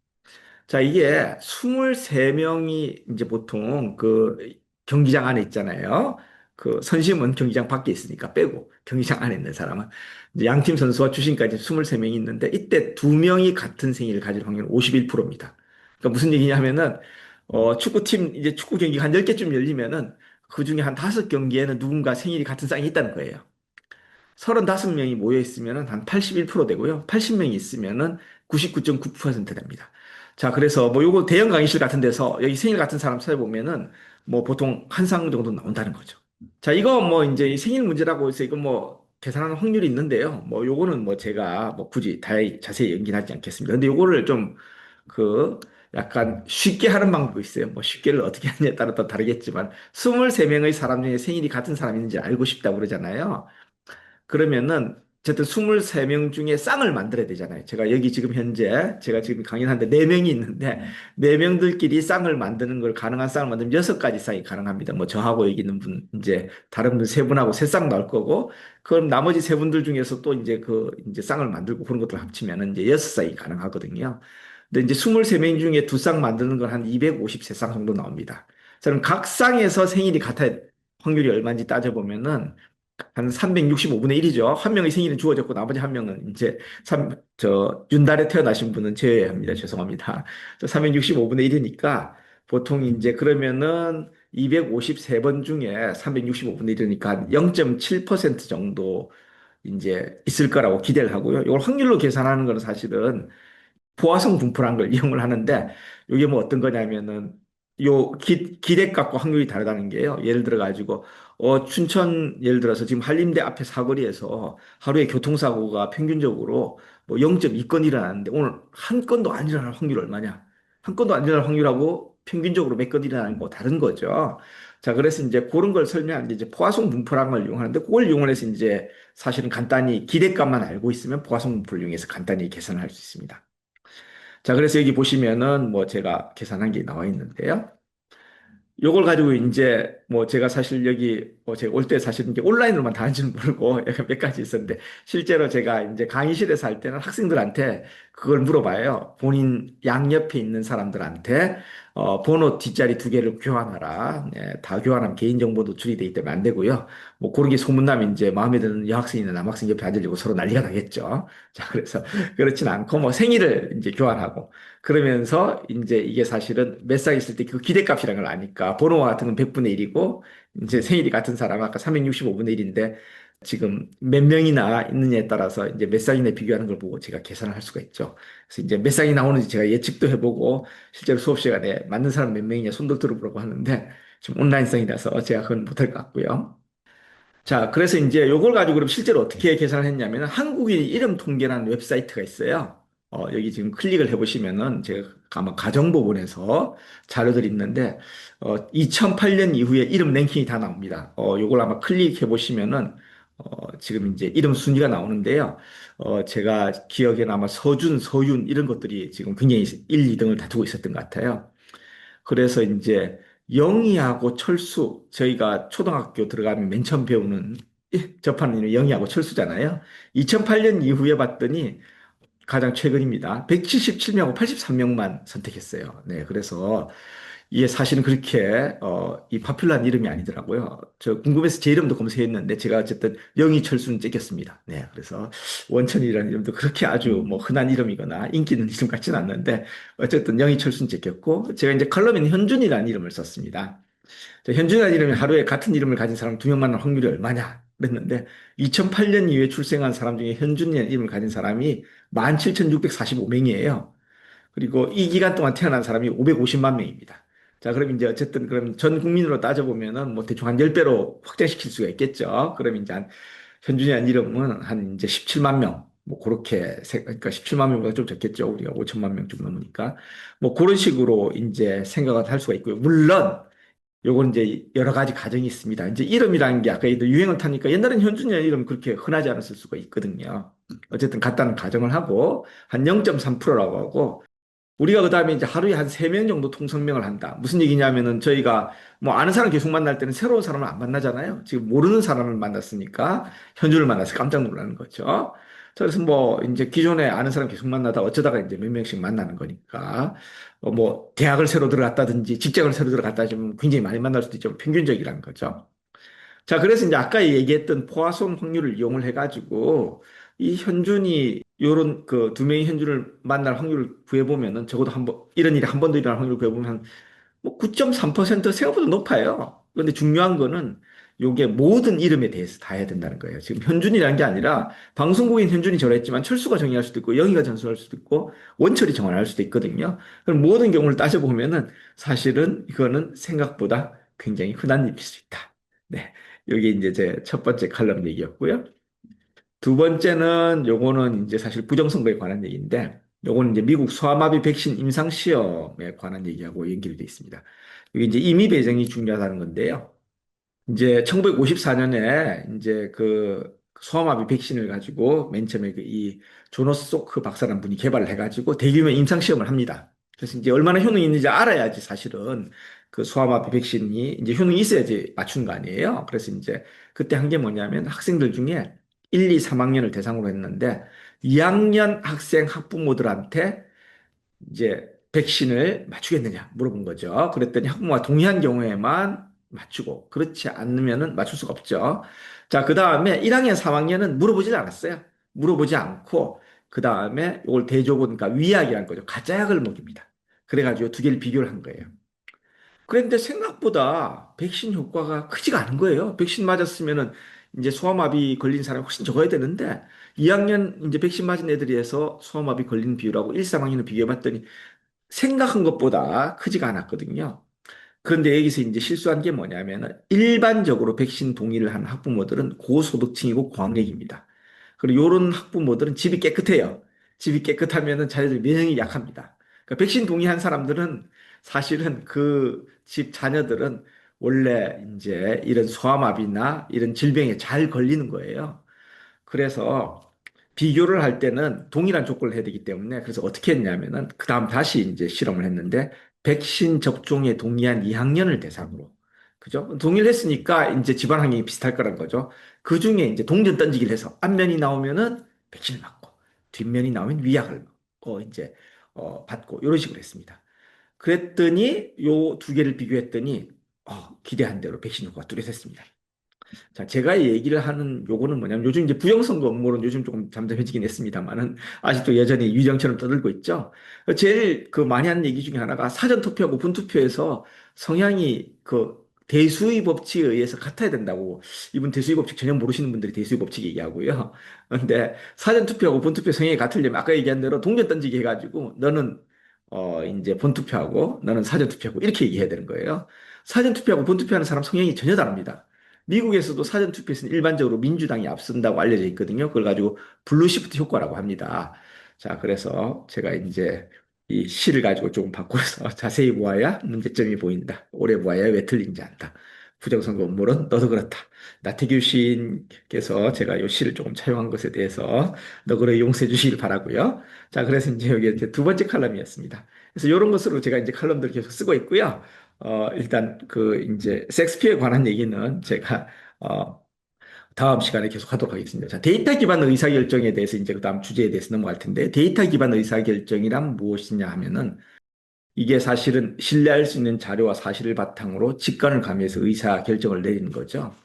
자, 이게 23명이 이제 보통 그 경기장 안에 있잖아요. 그 선심은 경기장 밖에 있으니까 빼고 경기장 안에 있는 사람은 이제 양팀 선수와 주심까지 23명이 있는데 이때 두 명이 같은 생일을 가질 확률은 51%입니다. 그러니까 무슨 얘기냐면은 축구팀 이제 축구 경기가 한 10개쯤 열리면은 그 중에 한 5경기에는 누군가 생일이 같은 쌍이 있다는 거예요. 35명이 모여 있으면 한 81% 되고요. 80명이 있으면은 99.9% 됩니다. 자, 그래서 뭐 요거 대형 강의실 같은 데서 여기 생일 같은 사람 찾아보면은 뭐 보통 한 상 정도 나온다는 거죠. 자, 이거 뭐 이제 이 생일 문제라고 해서 이거 뭐 계산하는 확률이 있는데요. 뭐 요거는 뭐 제가 뭐 굳이 자세히 연기하지 않겠습니다. 근데 요거를 좀 그 약간 쉽게 하는 방법이 있어요. 뭐 쉽게를 어떻게 하느냐에 따라 또 다르겠지만 23명의 사람 중에 생일이 같은 사람이 있는지 알고 싶다고 그러잖아요. 그러면은 어쨌든 23명 중에 쌍을 만들어야 되잖아요. 제가 여기 지금 현재 제가 지금 강연하는데 4명이 있는데 4명들끼리 쌍을 만드는 걸 가능한 쌍을 만들면 6가지 쌍이 가능합니다. 뭐 저하고 여기 있는 분 이제 다른 분 3분하고 3쌍 나올 거고 그럼 나머지 3분들 중에서 또 이제 그 이제 쌍을 만들고 그런 것들 합치면은 이제 6쌍이 가능하거든요. 근데 이제 23명 중에 2쌍 만드는 건 한 253쌍 정도 나옵니다. 저는 각 쌍에서 생일이 같아야 확률이 얼마인지 따져보면은 한 365분의 1이죠. 한 명의 생일은 주어졌고 나머지 한 명은 이제 윤달에 태어나신 분은 제외합니다. 죄송합니다. 365분의 1이니까 보통 이제 그러면은 253번 중에 365분의 1이니까 0.7% 정도 이제 있을 거라고 기대를 하고요. 이걸 확률로 계산하는 거는 사실은 포화성 분포라는 걸 이용을 하는데 이게 뭐 어떤 거냐면은 요 기대값과 확률이 다르다는 게요. 예를 들어 가지고 춘천 예를 들어서 지금 한림대 앞에 사거리에서 하루에 교통사고가 평균적으로 뭐 0.2건 일어나는데 오늘 한 건도 안 일어날 확률 얼마냐? 한 건도 안 일어날 확률하고 평균적으로 몇 건 일어나는 거 다른 거죠. 자, 그래서 이제 그런 걸 설명하는데 이제 포화성 분포라는 걸 이용하는데 그걸 이용해서 이제 사실은 간단히 기대값만 알고 있으면 포화성 분포를 이용해서 간단히 계산을 할 수 있습니다. 자, 그래서 여기 보시면은 뭐 제가 계산한 게 나와 있는데요. 요걸 가지고 이제 뭐 제가 사실 여기 제가 올 때 사실 이게 온라인으로만 다 하는지는 모르고 약간 몇 가지 있었는데 실제로 제가 이제 강의실에서 할 때는 학생들한테 그걸 물어봐요. 본인 양옆에 있는 사람들한테 번호 뒷자리 두 개를 교환하라. 네, 다 교환하면 개인정보 노출이 되기 때문에 안 되고요. 뭐 그런 게 소문나면 이제 마음에 드는 여학생이나 남학생 옆에 앉으려고 서로 난리가 나겠죠. 자, 그래서 그렇진 않고 뭐 생일을 이제 교환하고 그러면서 이제 이게 사실은 몇 살 있을 때 그 기대값이라는 걸 아니까 번호와 같은 건 100분의 1이고 이제 생일이 같은 사람 아까 365분의 1인데 지금 몇 명이나 있느냐에 따라서 이제 몇 살이나 비교하는 걸 보고 제가 계산을 할 수가 있죠. 그래서 이제 몇 살이 나오는지 제가 예측도 해보고 실제로 수업 시간에 맞는 사람 몇 명이냐 손도 들어보라고 하는데 지금 온라인성이라서 제가 그건 못할 것 같고요. 자, 그래서 이제 요걸 가지고 그럼 실제로 어떻게 계산을 했냐면 한국인 이름 통계라는 웹사이트가 있어요. 여기 지금 클릭을 해보시면은 제가 아마 가정 부분에서 자료들이 있는데 2008년 이후에 이름 랭킹이 다 나옵니다. 요걸 아마 클릭해 보시면은 지금 이제 이름 순위가 나오는데요. 제가 기억에는 아마 서준, 서윤 이런 것들이 지금 굉장히 1, 2등을 다투고 있었던 것 같아요. 그래서 이제 영희하고 철수, 저희가 초등학교 들어가면 맨 처음 배우는 접하는 이름이 영희하고 철수잖아요. 2008년 이후에 봤더니 가장 최근입니다. 177명하고 83명만 선택했어요. 네, 그래서 이게 사실은 그렇게 이 파퓰러한 이름이 아니더라고요. 저 궁금해서 제 이름도 검색했는데 제가 어쨌든 영희철수는 찍혔습니다. 네, 그래서 원천이라는 이름도 그렇게 아주 뭐 흔한 이름이거나 인기 있는 이름 같지는 않는데 어쨌든 영희철수는 찍혔고 제가 이제 컬럼에는 현준이라는 이름을 썼습니다. 현준이라는 이름이 하루에 같은 이름을 가진 사람 두 명 만날 확률이 얼마냐 그랬는데 2008년 이후에 출생한 사람 중에 현준이라는 이름을 가진 사람이 17,645명이에요. 그리고 이 기간 동안 태어난 사람이 550만 명입니다. 자, 그럼 이제 어쨌든 그럼 전 국민으로 따져보면은 뭐 대충 한 10배로 확장시킬 수가 있겠죠. 그럼 이제 한 현준이라는 이름은 한 이제 17만 명. 뭐 그렇게 그러니까 17만 명보다 좀 적겠죠. 우리가 5천만 명 좀 넘으니까. 뭐 그런 식으로 이제 생각을 할 수가 있고요. 물론 요건 이제 여러 가지 가정이 있습니다. 이제 이름이라는 게 아까 유행을 타니까 옛날엔 현준이라는 이름 그렇게 흔하지 않았을 수가 있거든요. 어쨌든 같다는 가정을 하고 한 0.3%라고 하고 우리가 그다음에 이제 하루에 한 3명 정도 통성명을 한다. 무슨 얘기냐면은 저희가 뭐 아는 사람 계속 만날 때는 새로운 사람을 안 만나잖아요. 지금 모르는 사람을 만났으니까 현주를 만나서 깜짝 놀라는 거죠. 그래서 뭐 이제 기존에 아는 사람 계속 만나다 어쩌다가 이제 몇 명씩 만나는 거니까 뭐 대학을 새로 들어갔다든지 직장을 새로 들어갔다 좀 굉장히 많이 만날 수도 있죠. 평균적이라는 거죠. 자, 그래서 이제 아까 얘기했던 포화송 확률을 이용을 해가지고 이 현준이 요런 그 두 명의 현준을 만날 확률을 구해보면은 적어도 한 번, 이런 일이 한 번도 일어날 확률을 구해보면 뭐 9.3% 생각보다 높아요. 그런데 중요한 거는 요게 모든 이름에 대해서 다 해야 된다는 거예요. 지금 현준이라는 게 아니라 방송국인 현준이 저랬지만 철수가 정의할 수도 있고 영희가 전수할 수도 있고 원철이 정언할 수도 있거든요. 그럼 모든 경우를 따져보면은 사실은 이거는 생각보다 굉장히 흔한 일일 수 있다. 네. 여기 이제 제 첫 번째 칼럼 얘기였고요. 두 번째는 요거는 이제 사실 부정선거에 관한 얘기인데 요거는 이제 미국 소아마비 백신 임상 시험에 관한 얘기하고 연결이 되어 있습니다. 이게 이제 임의 배정이 중요하다는 건데요. 이제 1954년에 이제 그 소아마비 백신을 가지고 맨 처음에 그 이 조너스 소크 박사라는 분이 개발을 해가지고 대규모 임상 시험을 합니다. 그래서 이제 얼마나 효능이 있는지 알아야지 사실은 그 소아마비 백신이 이제 효능이 있어야지 맞추는 거 아니에요. 그래서 이제 그때 한 게 뭐냐면 학생들 중에 1, 2, 3학년을 대상으로 했는데 2학년 학생 학부모들한테 이제 백신을 맞추겠느냐 물어본 거죠. 그랬더니 학부모가 동의한 경우에만 맞추고 그렇지 않으면은 맞출 수가 없죠. 자, 그 다음에 1학년, 3학년은 물어보질 않았어요. 물어보지 않고 그 다음에 이걸 대조군, 그러니까 위약이라는 거죠. 가짜약을 먹입니다. 그래가지고 두 개를 비교를 한 거예요. 그런데 생각보다 백신 효과가 크지가 않은 거예요. 백신 맞았으면은 이제 소아마비 걸린 사람이 훨씬 적어야 되는데 2학년 이제 백신 맞은 애들이 해서 소아마비 걸린 비율하고 1, 3학년을 비교해 봤더니 생각한 것보다 크지가 않았거든요. 그런데 여기서 이제 실수한 게 뭐냐면은 일반적으로 백신 동의를 한 학부모들은 고소득층이고 고학력입니다. 그리고 이런 학부모들은 집이 깨끗해요. 집이 깨끗하면은 자녀들 면역이 약합니다. 그러니까 백신 동의한 사람들은 사실은 그 집 자녀들은 원래 이제 이런 소아마비나 이런 질병에 잘 걸리는 거예요. 그래서 비교를 할 때는 동일한 조건을 해야 되기 때문에 그래서 어떻게 했냐면은 그다음 다시 이제 실험을 했는데 백신 접종에 동의한 2학년을 대상으로 그죠? 동의를 했으니까 이제 집안 환경이 비슷할 거란 거죠. 그 중에 이제 동전 던지기를 해서 앞면이 나오면은 백신을 맞고 뒷면이 나오면 위약을 이제 받고 이런 식으로 했습니다. 그랬더니 요 두 개를 비교했더니 기대한 대로 백신 효과가 뚜렷했습니다. 자, 제가 얘기를 하는 요거는 뭐냐면 요즘 이제 부정선거 음모론 요즘 조금 잠잠해지긴 했습니다만은 아직도 여전히 유령처럼 떠들고 있죠. 제일 그 많이 하는 얘기 중에 하나가 사전투표하고 본투표에서 성향이 그 대수의 법칙에 의해서 같아야 된다고. 이분 대수의 법칙 전혀 모르시는 분들이 대수의 법칙 얘기하고요. 근데 사전투표하고 본투표 성향이 같으려면 아까 얘기한 대로 동전 던지기 해가지고 너는 이제 본투표하고 너는 사전투표하고 이렇게 얘기해야 되는 거예요. 사전투표하고 본투표하는 사람 성향이 전혀 다릅니다. 미국에서도 사전투표에서는 일반적으로 민주당이 앞선다고 알려져 있거든요. 그걸 가지고 블루시프트 효과라고 합니다. 자, 그래서 제가 이제 이 시를 가지고 조금 바꿔서 자세히 보아야 문제점이 보인다. 오래 보아야 왜 틀린지 안다. 부정선거 음모론 너도 그렇다. 나태규 시인께서 제가 이 시를 조금 차용한 것에 대해서 너그러 용서해 주시길 바라고요. 자, 그래서 이제 여기 이제 두 번째 칼럼이었습니다. 그래서 이런 것으로 제가 이제 칼럼들을 계속 쓰고 있고요. 일단 그 이제 섹스피어에 관한 얘기는 제가 어, 다음 시간에 계속 하도록 하겠습니다. 자, 데이터 기반 의사결정에 대해서 이제 그 다음 주제에 대해서 넘어갈 텐데 데이터 기반 의사결정이란 무엇이냐 하면은 이게 사실은 신뢰할 수 있는 자료와 사실을 바탕으로 직관을 가미해서 의사결정을 내리는 거죠.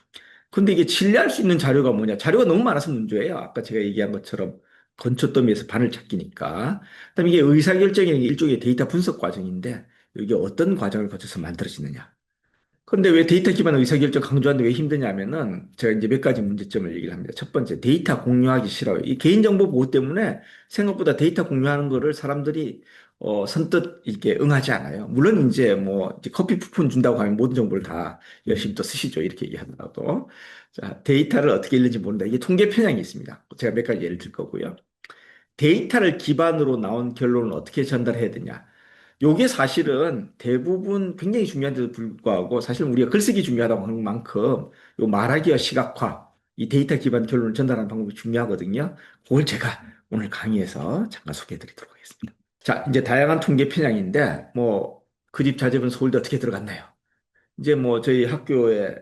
근데 이게 신뢰할 수 있는 자료가 뭐냐? 자료가 너무 많아서 문제예요. 아까 제가 얘기한 것처럼 건초더미에서 바늘 찾기니까. 그다음에 이게 의사결정이 일종의 데이터 분석 과정인데 이게 어떤 과정을 거쳐서 만들어지느냐? 그런데 왜 데이터 기반 의사결정 강조하는데 왜 힘드냐면은 제가 이제 몇 가지 문제점을 얘기를 합니다. 첫 번째, 데이터 공유하기 싫어요. 이 개인정보 보호 때문에 생각보다 데이터 공유하는 거를 사람들이 선뜻 이렇게 응하지 않아요. 물론 이제 뭐 이제 커피 쿠폰 준다고 하면 모든 정보를 다 열심히 또 쓰시죠. 이렇게 얘기하더라도. 자, 데이터를 어떻게 읽는지 모른다. 이게 통계 편향이 있습니다. 제가 몇 가지 예를 들 거고요. 데이터를 기반으로 나온 결론을 어떻게 전달해야 되냐. 요게 사실은 대부분 굉장히 중요한데도 불구하고 사실 우리가 글쓰기 중요하다고 하는 만큼 요 말하기와 시각화, 이 데이터 기반 결론을 전달하는 방법이 중요하거든요. 그걸 제가 오늘 강의에서 잠깐 소개해 드리도록 하겠습니다. 자, 이제 다양한 통계 편향인데 뭐 그 집 자제분 서울대 어떻게 들어갔나요? 이제 뭐 저희 학교에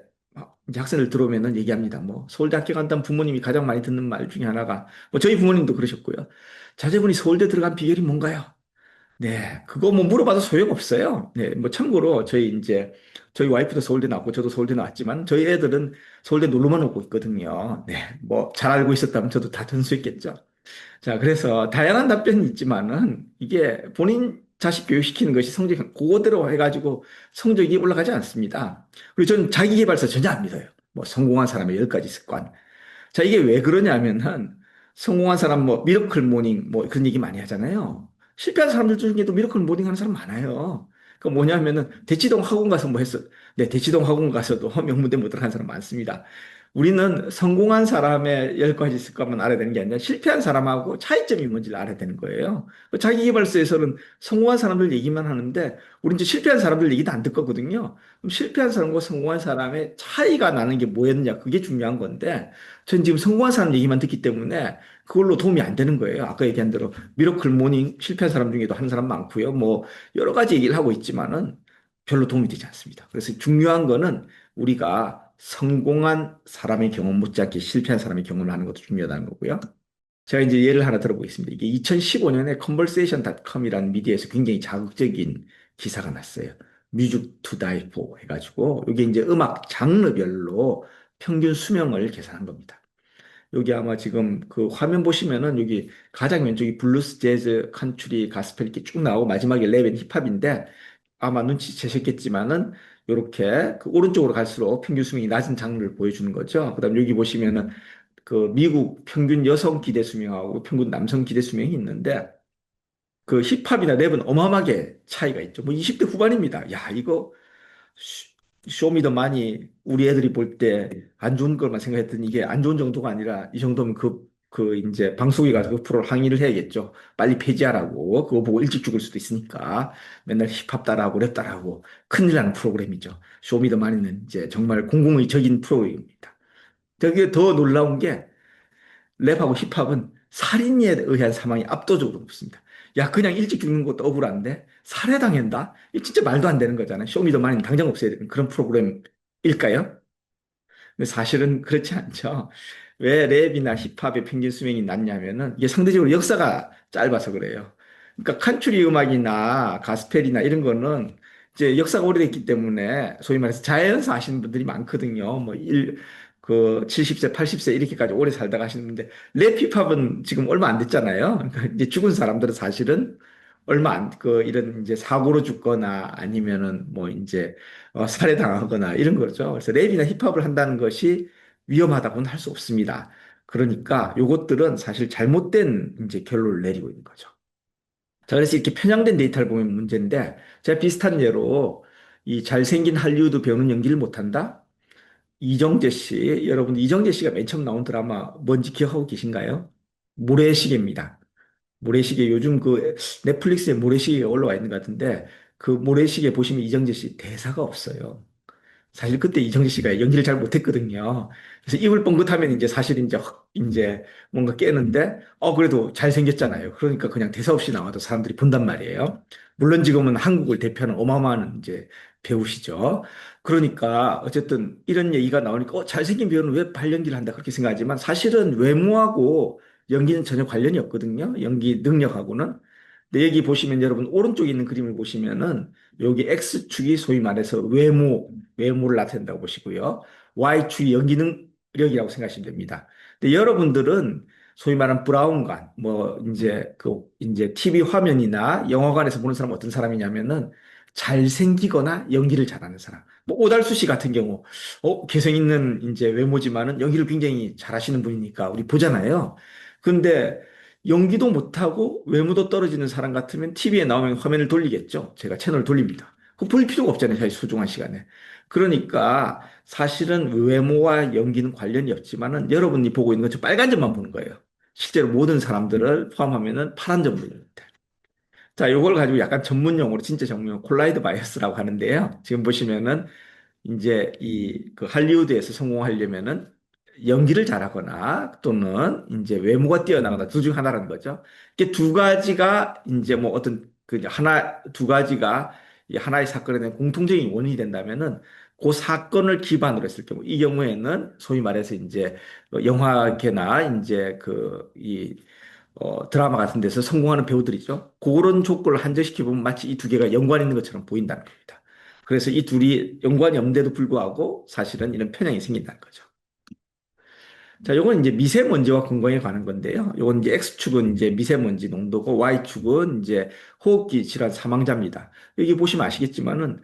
이제 학생들 들어오면은 얘기합니다. 뭐 서울대 학교 간다는 부모님이 가장 많이 듣는 말 중에 하나가 뭐 저희 부모님도 그러셨고요. 자제분이 서울대 들어간 비결이 뭔가요? 네, 그거 뭐 물어봐도 소용없어요. 네, 뭐 참고로 저희 와이프도 서울대 나왔고 저도 서울대 나왔지만 저희 애들은 서울대 놀러만 오고 있거든요. 네, 뭐 잘 알고 있었다면 저도 다 전수했겠죠. 자, 그래서 다양한 답변이 있지만은 이게 본인 자식 교육시키는 것이 성적 그거대로 해가지고 성적이 올라가지 않습니다. 그리고 저는 자기계발서 전혀 안 믿어요. 뭐 성공한 사람의 10가지 습관. 자, 이게 왜 그러냐면은 성공한 사람 뭐 미러클 모닝 뭐 그런 얘기 많이 하잖아요. 실패한 사람들 중에도 미러클 모닝 하는 사람 많아요. 그 뭐냐면은 대치동 학원 가서 뭐 했어? 네, 대치동 학원 가서도 명문대 못 들어간 사람 많습니다. 우리는 성공한 사람의 10가지 습관만 알아야 되는 게 아니라 실패한 사람하고 차이점이 뭔지를 알아야 되는 거예요. 그 자기계발서에서는 성공한 사람들 얘기만 하는데 우리 이제 실패한 사람들 얘기도 안 듣거든요. 그럼 실패한 사람과 성공한 사람의 차이가 나는 게 뭐였느냐? 그게 중요한 건데 전 지금 성공한 사람 얘기만 듣기 때문에 그걸로 도움이 안 되는 거예요. 아까 얘기한 대로 미러클 모닝 실패한 사람 중에도 한 사람 많고요. 뭐 여러 가지 얘기를 하고 있지만은 별로 도움이 되지 않습니다. 그래서 중요한 거는 우리가 성공한 사람의 경험 못지않게 실패한 사람의 경험을 하는 것도 중요하다는 거고요. 제가 이제 예를 하나 들어보겠습니다. 이게 2015년에 conversation.com이라는 미디어에서 굉장히 자극적인 기사가 났어요. Music to Die For 해가지고 이게 이제 음악 장르별로 평균 수명을 계산한 겁니다. 여기 아마 지금 그 화면 보시면은 여기 가장 왼쪽이 블루스, 재즈, 컨트리, 가스펠 이렇게 쭉 나오고 마지막에 랩앤 힙합인데 아마 눈치채셨겠지만은 이렇게 그 오른쪽으로 갈수록 평균 수명이 낮은 장르를 보여주는 거죠. 그다음 여기 보시면은 그 미국 평균 여성 기대 수명하고 평균 남성 기대 수명이 있는데 그 힙합이나 랩은 어마어마하게 차이가 있죠. 뭐 20대 후반입니다. 야, 이거 쇼미더머니 우리 애들이 볼 때 안 좋은 것만 생각했더니 이게 안 좋은 정도가 아니라 이 정도면 그 이제 방송에 가서 그 프로를 항의를 해야겠죠. 빨리 폐지하라고. 그거 보고 일찍 죽을 수도 있으니까 맨날 힙합 따라하고 랩 따라하고 큰일 나는 프로그램이죠. 쇼미더머니는 이제 정말 공공의 적인 프로그램입니다. 되게 더 놀라운 게 랩하고 힙합은 살인에 의한 사망이 압도적으로 높습니다. 야, 그냥 일찍 죽는 것도 억울한데 살해당한다? 이거 진짜 말도 안 되는 거잖아요. 쇼미더머니는 당장 없애야 되는 그런 프로그램일까요? 근데 사실은 그렇지 않죠. 왜 랩이나 힙합의 평균 수명이 낮냐면은 이게 상대적으로 역사가 짧아서 그래요. 그러니까 칸츄리 음악이나 가스펠이나 이런 거는 이제 역사가 오래됐기 때문에 소위 말해서 자연사 하시는 분들이 많거든요. 그 70세, 80세 이렇게까지 오래 살다 가시는데 랩 힙합은 지금 얼마 안 됐잖아요. 그러니까 이제 죽은 사람들은 사실은 이런 이제 사고로 죽거나 아니면은 뭐 이제 살해당하거나 이런 거죠. 그래서 랩이나 힙합을 한다는 것이 위험하다고는 할 수 없습니다. 그러니까 요것들은 사실 잘못된 이제 결론을 내리고 있는 거죠. 자, 그래서 이렇게 편향된 데이터를 보면 문제인데, 제가 비슷한 예로, 이 잘생긴 할리우드 배우는 연기를 못한다? 이정재 씨, 여러분, 이정재 씨가 맨 처음 나온 드라마 뭔지 기억하고 계신가요? 모래시계입니다. 모래시계, 요즘 그 넷플릭스에 모래시계가 올라와 있는 것 같은데, 그 모래시계 보시면 이정재 씨 대사가 없어요. 사실 그때 이정재 씨가 연기를 잘 못했거든요. 그래서 입을 뻥긋하면 이제 사실 이제 이제 뭔가 깨는데, 그래도 잘생겼잖아요. 그러니까 그냥 대사 없이 나와도 사람들이 본단 말이에요. 물론 지금은 한국을 대표하는 어마어마한 이제 배우시죠. 그러니까 어쨌든 이런 얘기가 나오니까, 잘생긴 배우는 왜 발연기를 한다 그렇게 생각하지만 사실은 외모하고 연기는 전혀 관련이 없거든요. 연기 능력하고는. 근데 여기 보시면 여러분 오른쪽에 있는 그림을 보시면은 여기 X축이 소위 말해서 외모를 나타낸다고 보시고요. Y축이 연기 능력이라고 생각하시면 됩니다. 근데 여러분들은 소위 말하는 브라운관, 이제 TV 화면이나 영화관에서 보는 사람은 어떤 사람이냐면은 잘생기거나 연기를 잘하는 사람. 뭐 오달수 씨 같은 경우, 개성 있는 이제 외모지만은 연기를 굉장히 잘하시는 분이니까 우리 보잖아요. 근데 연기도 못하고 외모도 떨어지는 사람 같으면 TV에 나오면 화면을 돌리겠죠. 제가 채널을 돌립니다. 그 볼 필요가 없잖아요. 사실 소중한 시간에. 그러니까 사실은 외모와 연기는 관련이 없지만은 여러분이 보고 있는 건 저 빨간 점만 보는 거예요. 실제로 모든 사람들을 포함하면은 파란 점 보는 것 같아요. 자, 요걸 가지고 약간 전문 용어로 진짜 전문 콜라이드 바이어스라고 하는데요. 지금 보시면은 이제 이 그 할리우드에서 성공하려면은 연기를 잘하거나 또는 이제 외모가 뛰어나거나 둘 중 하나라는 거죠. 이게 두 가지가 이제 뭐 어떤 그 하나 두 가지가 이 하나의 사건에 대한 공통적인 원인이 된다면은 그 사건을 기반으로 했을 경우 이 경우에는 소위 말해서 이제 영화계나 이제 드라마 같은 데서 성공하는 배우들이죠. 그런 조건을 한정시켜 보면 마치 이 두 개가 연관 있는 것처럼 보인다는 겁니다. 그래서 이 둘이 연관이 없는데도 불구하고 사실은 이런 편향이 생긴다는 거죠. 자, 요건 이제 미세먼지와 건강에 관한 건데요. 요건 이제 X축은 이제 미세먼지 농도고 Y축은 이제 호흡기 질환 사망자입니다. 여기 보시면 아시겠지만은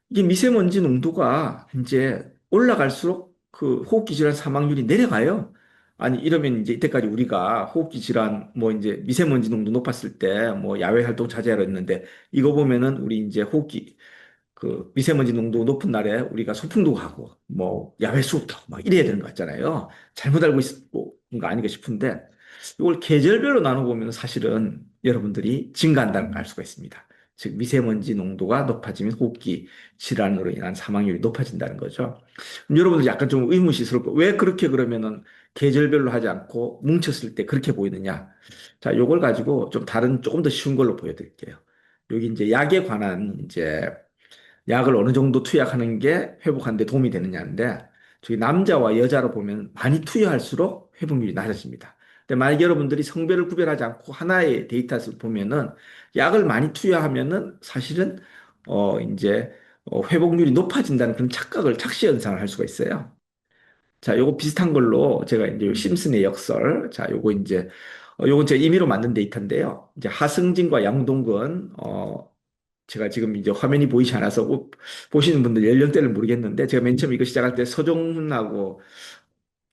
이게 미세먼지 농도가 이제 올라갈수록 그 호흡기 질환 사망률이 내려가요. 아니, 이러면 이제 이때까지 우리가 호흡기 질환, 뭐 이제 미세먼지 농도 높았을 때 뭐 야외 활동 자제하라 했는데 이거 보면은 우리 이제 그 미세먼지 농도 높은 날에 우리가 소풍도 가고 뭐 야외 수업도 하고 막 이래야 되는 거 같잖아요. 잘못 알고 있는 거 아닌가 싶은데 이걸 계절별로 나눠보면 사실은 여러분들이 증가한다는 걸 알 수가 있습니다. 즉 미세먼지 농도가 높아지면 호흡기 질환으로 인한 사망률이 높아진다는 거죠. 그럼 여러분들 약간 좀 의문시스러울 거. 왜 그렇게 그러면은 계절별로 하지 않고 뭉쳤을 때 그렇게 보이느냐? 자, 요걸 가지고 좀 다른 조금 더 쉬운 걸로 보여드릴게요. 여기 이제 약에 관한 이제 약을 어느 정도 투약하는 게 회복하는 데 도움이 되느냐인데 저희 남자와 여자로 보면 많이 투여할수록 회복률이 낮아집니다. 근데 만약 여러분들이 성별을 구별하지 않고 하나의 데이터에서 보면은 약을 많이 투여하면은 사실은 이제 회복률이 높아진다는 그런 착시 현상을 할 수가 있어요. 자, 요거 비슷한 걸로 제가 이제 심슨의 역설, 자, 요건 제가 임의로 만든 데이터인데요. 이제 하승진과 양동근, 제가 지금 이제 화면이 보이지 않아서 보시는 분들 연령대를 모르겠는데 제가 맨 처음 이거 시작할 때 서종훈하고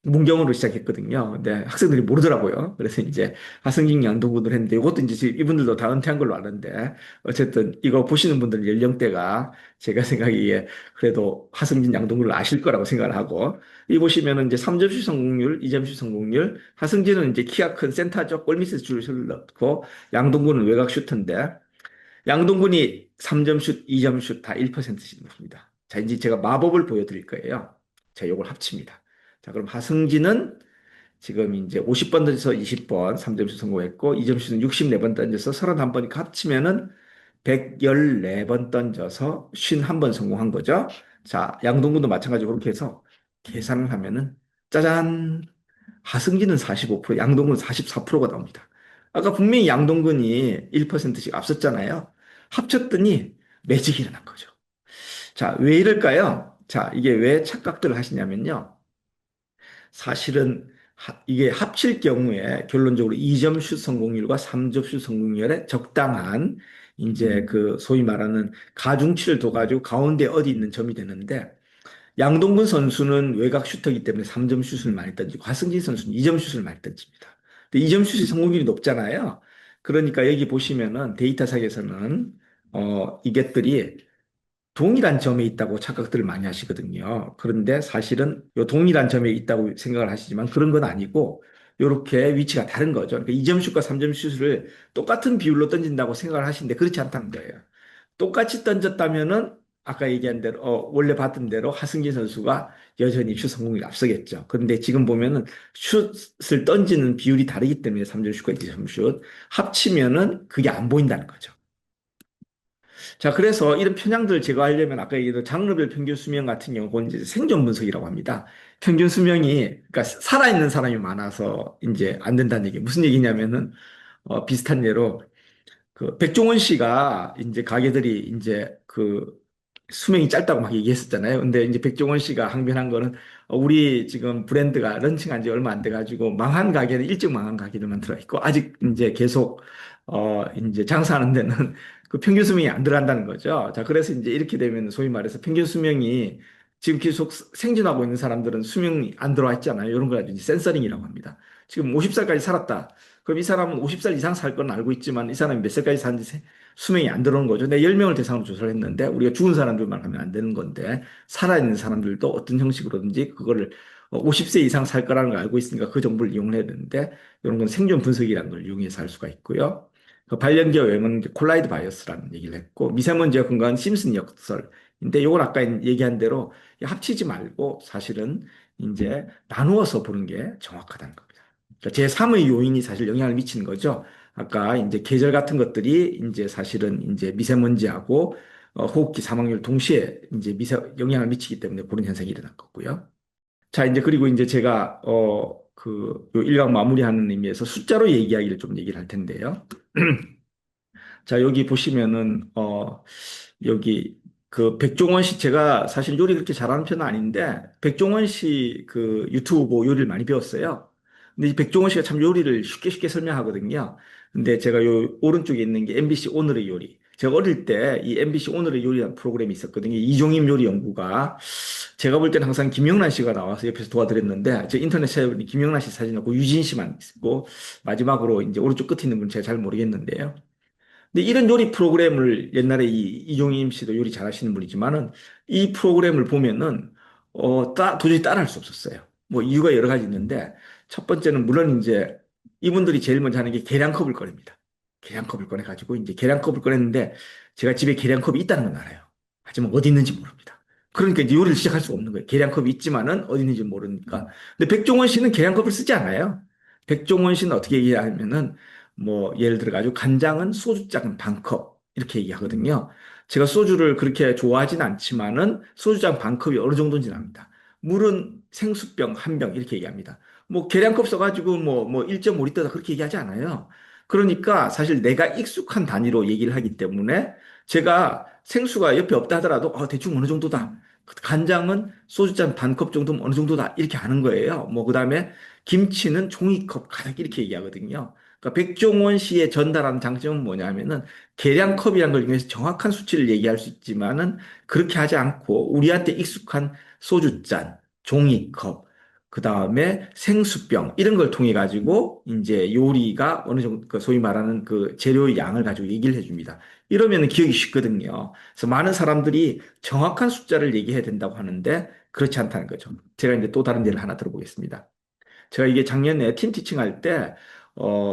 문경으로 시작했거든요. 근데 학생들이 모르더라고요. 그래서 이제 하승진 양도구를 했는데 이것도 이제 지금 이분들도 다 은퇴한 걸로 아는데 어쨌든 이거 보시는 분들 연령대가 제가 생각하기에 그래도 하승진 양동구를 아실 거라고 생각을 하고 이 보시면은 이제 3점슛 성공률, 2점슛 성공률 하승진은 이제 키가 큰 센터적 골밑에서 줄을 넣고 양동구는 외곽 슈터인데 양동근이 3점슛, 2점슛 다 1%씩 넣습니다. 자, 이제 제가 마법을 보여드릴 거예요. 자, 요걸 합칩니다. 자, 그럼 하승진은 지금 이제 50번 던져서 20번 3점슛 성공했고, 2점슛은 64번 던져서 31번이니까 합치면은 114번 던져서 51번 성공한 거죠. 자, 양동근도 마찬가지로 그렇게 해서 계산을 하면은 짜잔! 하승진은 45%, 양동근은 44%가 나옵니다. 아까 분명히 양동근이 1%씩 앞섰잖아요. 합쳤더니 매직이 일어난 거죠. 자, 왜 이럴까요? 자, 이게 왜 착각들을 하시냐면요. 사실은 이게 합칠 경우에 결론적으로 2점 슛 성공률과 3점 슛 성공률의 적당한 이제 그 소위 말하는 가중치를 둬가지고 가운데 어디 있는 점이 되는데 양동근 선수는 외곽 슈터이기 때문에 3점 슛을 많이 던지고 하승진 선수는 2점 슛을 많이 던집니다. 근데 2점 슛이 성공률이 높잖아요. 그러니까 여기 보시면은 데이터상에서는 이것들이 동일한 점에 있다고 착각들을 많이 하시거든요. 그런데 사실은 요 동일한 점에 있다고 생각을 하시지만 그런 건 아니고 이렇게 위치가 다른 거죠. 그러니까 2점 슛과 3점 슛을 똑같은 비율로 던진다고 생각을 하시는데 그렇지 않다는 거예요. 똑같이 던졌다면은 아까 얘기한 대로 원래 봤던 대로 하승진 선수가 여전히 슛 성공률이 앞서겠죠. 그런데 지금 보면은 슛을 던지는 비율이 다르기 때문에 3점 슛과 2점 슛 합치면은 그게 안 보인다는 거죠. 자, 그래서 이런 편향들을 제거하려면 아까 얘기했던 장르별 평균 수명 같은 경우, 그건 이제 생존 분석이라고 합니다. 평균 수명이, 그러니까 살아있는 사람이 많아서 이제 안 된다는 얘기. 무슨 얘기냐면은, 비슷한 예로 그 백종원 씨가 이제 가게들이 이제 그 수명이 짧다고 막 얘기했었잖아요. 근데 이제 백종원 씨가 항변한 거는 우리 지금 브랜드가 런칭한 지 얼마 안 돼가지고 망한 가게는 일찍 망한 가게들만 들어있고 아직 이제 계속 이제 장사하는 데는 그 평균 수명이 안 들어간다는 거죠. 자, 그래서 이제 이렇게 되면 소위 말해서 평균 수명이 지금 계속 생존하고 있는 사람들은 수명이 안 들어와 있잖아요. 이런 걸 가지고 이제 센서링이라고 합니다. 지금 50살까지 살았다. 그럼 이 사람은 50살 이상 살 건 알고 있지만 이 사람이 몇 살까지 사는지 수명이 안 들어오는 거죠. 내 10명을 대상으로 조사를 했는데 우리가 죽은 사람들만 하면 안 되는 건데 살아있는 사람들도 어떤 형식으로든지 그거를 50세 이상 살 거라는 걸 알고 있으니까 그 정보를 이용을 해야 되는데 이런 건 생존 분석이라는 걸 이용해서 할 수가 있고요. 그 발연기와 외모는 이제 콜라이드 바이어스라는 얘기를 했고 미세먼지와 근거한 심슨 역설인데 이걸 아까 얘기한 대로 합치지 말고 사실은 이제 나누어서 보는 게 정확하다는 겁니다. 그러니까 제3의 요인이 사실 영향을 미치는 거죠. 아까 이제 계절 같은 것들이 이제 사실은 이제 미세먼지하고 호흡기 사망률 동시에 이제 영향을 미치기 때문에 그런 현상이 일어날 거고요. 자, 이제 그리고 이제 제가 요 일강 마무리하는 의미에서 숫자로 얘기하기를 좀 얘기를 할 텐데요. 자, 여기 보시면은, 여기, 그, 백종원 씨, 제가 사실 요리 그렇게 잘하는 편은 아닌데, 백종원 씨 그 유튜브 보고 요리를 많이 배웠어요. 근데 이 백종원 씨가 참 요리를 쉽게 쉽게 설명하거든요. 근데 제가 요 오른쪽에 있는 게 MBC 오늘의 요리. 제가 어릴 때 이 MBC 오늘의 요리라는 프로그램이 있었거든요. 이종임 요리 연구가. 제가 볼 때는 항상 김영란 씨가 나와서 옆에서 도와드렸는데, 제 인터넷 찾아보니 김영란 씨 사진 없고 유진 씨만 있고, 마지막으로 이제 오른쪽 끝에 있는 분 제가 잘 모르겠는데요. 근데 이런 요리 프로그램을 옛날에 이종임 씨도 요리 잘하시는 분이지만은 이 프로그램을 보면은 도저히 따라할 수 없었어요. 뭐 이유가 여러 가지 있는데 첫 번째는 물론 이제 이분들이 제일 먼저 하는 게 계량컵을 꺼냅니다. 계량컵을 꺼내가지고 이제 계량컵을 꺼냈는데 제가 집에 계량컵이 있다는 건 알아요. 하지만 어디 있는지 모릅니다. 그러니까 이제 요리를 시작할 수가 없는 거예요. 계량컵이 있지만은 어디 있는지 모르니까. 근데 백종원 씨는 계량컵을 쓰지 않아요. 백종원 씨는 어떻게 얘기하냐면은 뭐 예를 들어 가지고 간장은 소주잔 반 컵 이렇게 얘기하거든요. 제가 소주를 그렇게 좋아하진 않지만은 소주잔 반 컵이 어느 정도인지는 압니다. 물은 생수병 한 병 이렇게 얘기합니다. 뭐 계량컵 써가지고 뭐 1.5리터다 그렇게 얘기하지 않아요. 그러니까 사실 내가 익숙한 단위로 얘기를 하기 때문에 제가 생수가 옆에 없다 하더라도 대충 어느 정도다. 간장은 소주잔 반 컵 정도면 어느 정도다. 이렇게 하는 거예요. 뭐 그다음에 김치는 종이컵 가득 이렇게 얘기하거든요. 그러니까 백종원 씨의 전달하는 장점은 뭐냐면은 계량컵이라는 걸 이용해서 정확한 수치를 얘기할 수 있지만은 그렇게 하지 않고 우리한테 익숙한 소주잔, 종이컵, 그 다음에 생수병 이런 걸 통해 가지고 이제 요리가 어느 정도 그 소위 말하는 그 재료의 양을 가지고 얘기를 해줍니다. 이러면 기억이 쉽거든요. 그래서 많은 사람들이 정확한 숫자를 얘기해야 된다고 하는데 그렇지 않다는 거죠. 제가 이제 또 다른 예를 하나 들어보겠습니다. 제가 이게 작년에 팀 티칭 할 때,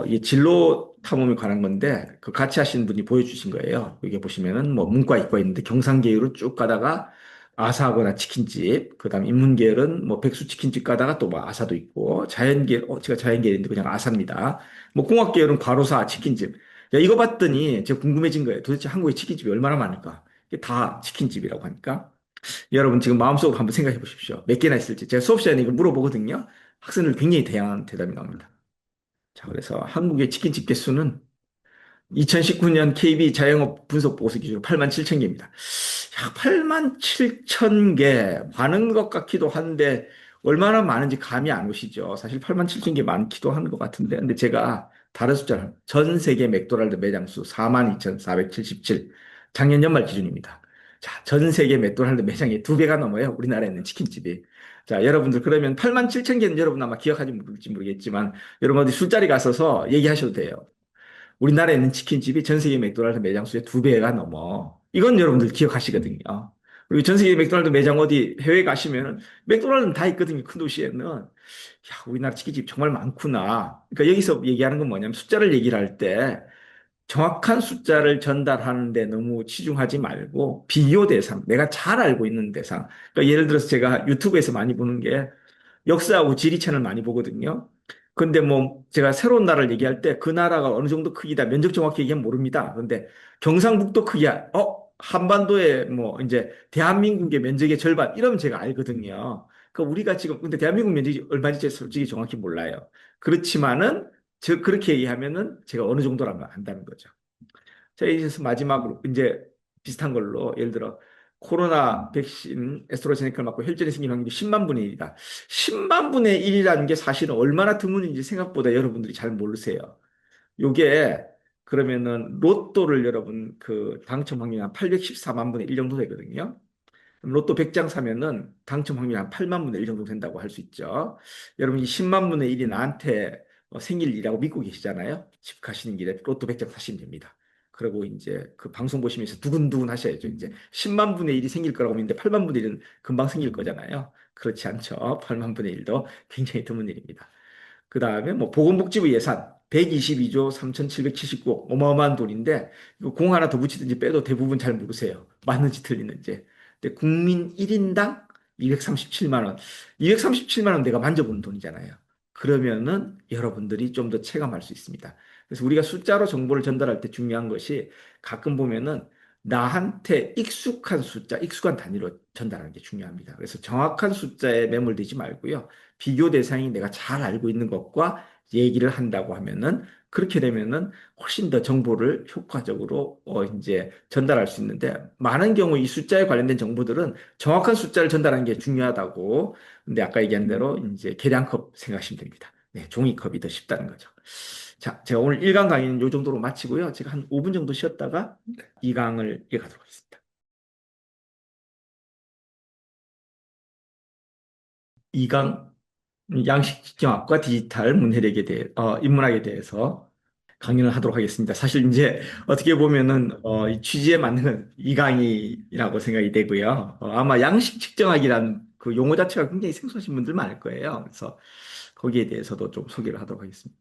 이 진로 탐험에 관한 건데, 그 같이 하시는 분이 보여주신 거예요. 여기 보시면은 뭐 문과, 이과 있는데 경상계열로 쭉 가다가 아사하거나 치킨집, 그 다음 인문계열은 뭐 백수 치킨집 가다가 또 뭐 아사도 있고, 자연계열, 제가 자연계열인데 그냥 아사입니다. 뭐 공학계열은 과로사 치킨집. 야, 이거 봤더니 제가 궁금해진 거예요. 도대체 한국에 치킨집이 얼마나 많을까? 이게 다 치킨집이라고 하니까. 여러분 지금 마음속으로 한번 생각해 보십시오. 몇 개나 있을지. 제가 수업 시간에 이걸 물어보거든요. 학생들 굉장히 다양한 대답이 나옵니다. 자, 그래서 한국의 치킨집 개수는 2019년 KB 자영업 분석 보고서 기준으로 8만 7천 개입니다. 야, 8만 7천 개 많은 것 같기도 한데 얼마나 많은지 감이 안 오시죠? 사실 8만 7천 개 많기도 하는 것 같은데 근데 제가 다른 숫자를 전 세계 맥도날드 매장 수 4만 2,477 작년 연말 기준입니다. 자, 전 세계 맥도날드 매장이 두 배가 넘어요. 우리나라에 있는 치킨집이. 자, 여러분들 그러면 8만 7천 개는 여러분 아마 기억하지 모르겠지만 여러분 어디 술자리 가서서 얘기하셔도 돼요. 우리나라에 있는 치킨집이 전 세계 맥도날드 매장 수의 두 배가 넘어. 이건 여러분들 기억하시거든요. 그리고 전 세계 맥도날드 매장 어디 해외 가시면은 맥도날드는 다 있거든요. 큰 도시에는. 야, 우리나라 치킨집 정말 많구나. 그러니까 여기서 얘기하는 건 뭐냐면 숫자를 얘기를 할 때 정확한 숫자를 전달하는데 너무 치중하지 말고 비교 대상, 내가 잘 알고 있는 대상. 그러니까 예를 들어서 제가 유튜브에서 많이 보는 게 역사하고 지리 채널 많이 보거든요. 근데 뭐 제가 새로운 나라를 얘기할 때 그 나라가 어느 정도 크기다. 면적 정확히 얘기하면 모릅니다. 근데 경상북도 크기야. 한반도에 뭐 이제 대한민국의 면적의 절반 이러면 제가 알거든요. 그 우리가 지금 근데 대한민국 면적이 얼마인지 솔직히 정확히 몰라요. 그렇지만은 그렇게 얘기하면은 제가 어느 정도라는 걸 안다는 거죠. 자, 이제 마지막으로 이제 비슷한 걸로 예를 들어 코로나 백신 에스트라제네카를 맞고 혈전이 생긴 확률이 10만 분의 1이다. 10만 분의 1이라는 게 사실은 얼마나 드문인지 생각보다 여러분들이 잘 모르세요. 요게 그러면은 로또를 여러분 그 당첨 확률이 한 814만 분의 1 정도 되거든요. 그럼 로또 100장 사면은 당첨 확률이 한 8만 분의 1 정도 된다고 할 수 있죠. 여러분 이 10만 분의 1이 나한테 생길이라고 믿고 계시잖아요. 집 가시는 길에 로또 100장 사시면 됩니다. 그리고 이제 그 방송 보시면서 두근두근 하셔야죠. 이제 10만 분의 1이 생길 거라고 믿는데 8만 분의 1은 금방 생길 거잖아요. 그렇지 않죠. 8만 분의 1도 굉장히 드문 일입니다. 그 다음에 뭐 보건복지부 예산 122조 3,779억 어마어마한 돈인데 이거 공 하나 더 붙이든지 빼도 대부분 잘 모르세요. 맞는지 틀리는지. 근데 국민 1인당 237만 원. 237만 원 내가 만져보는 돈이잖아요. 그러면은 여러분들이 좀 더 체감할 수 있습니다. 그래서 우리가 숫자로 정보를 전달할 때 중요한 것이 가끔 보면은 나한테 익숙한 숫자, 익숙한 단위로 전달하는 게 중요합니다. 그래서 정확한 숫자에 매몰되지 말고요. 비교 대상이 내가 잘 알고 있는 것과 얘기를 한다고 하면은 그렇게 되면은 훨씬 더 정보를 효과적으로 이제 전달할 수 있는데 많은 경우 이 숫자에 관련된 정보들은 정확한 숫자를 전달하는 게 중요하다고. 근데 아까 얘기한 대로 이제 계량컵 생각하시면 됩니다. 네, 종이컵이 더 쉽다는 거죠. 자, 제가 오늘 1강 강의는 이 정도로 마치고요. 제가 한 5분 정도 쉬었다가 2강을 이어가도록 하겠습니다. 2강 양식 지정학과 디지털 문해력에 대해 인문학에 대해서 강연을 하도록 하겠습니다. 사실 이제 어떻게 보면은 이 취지에 맞는 이강이라고 생각이 되고요. 아마 양식 측정학이란 그 용어 자체가 굉장히 생소하신 분들 많을 거예요. 그래서 거기에 대해서도 좀 소개를 하도록 하겠습니다.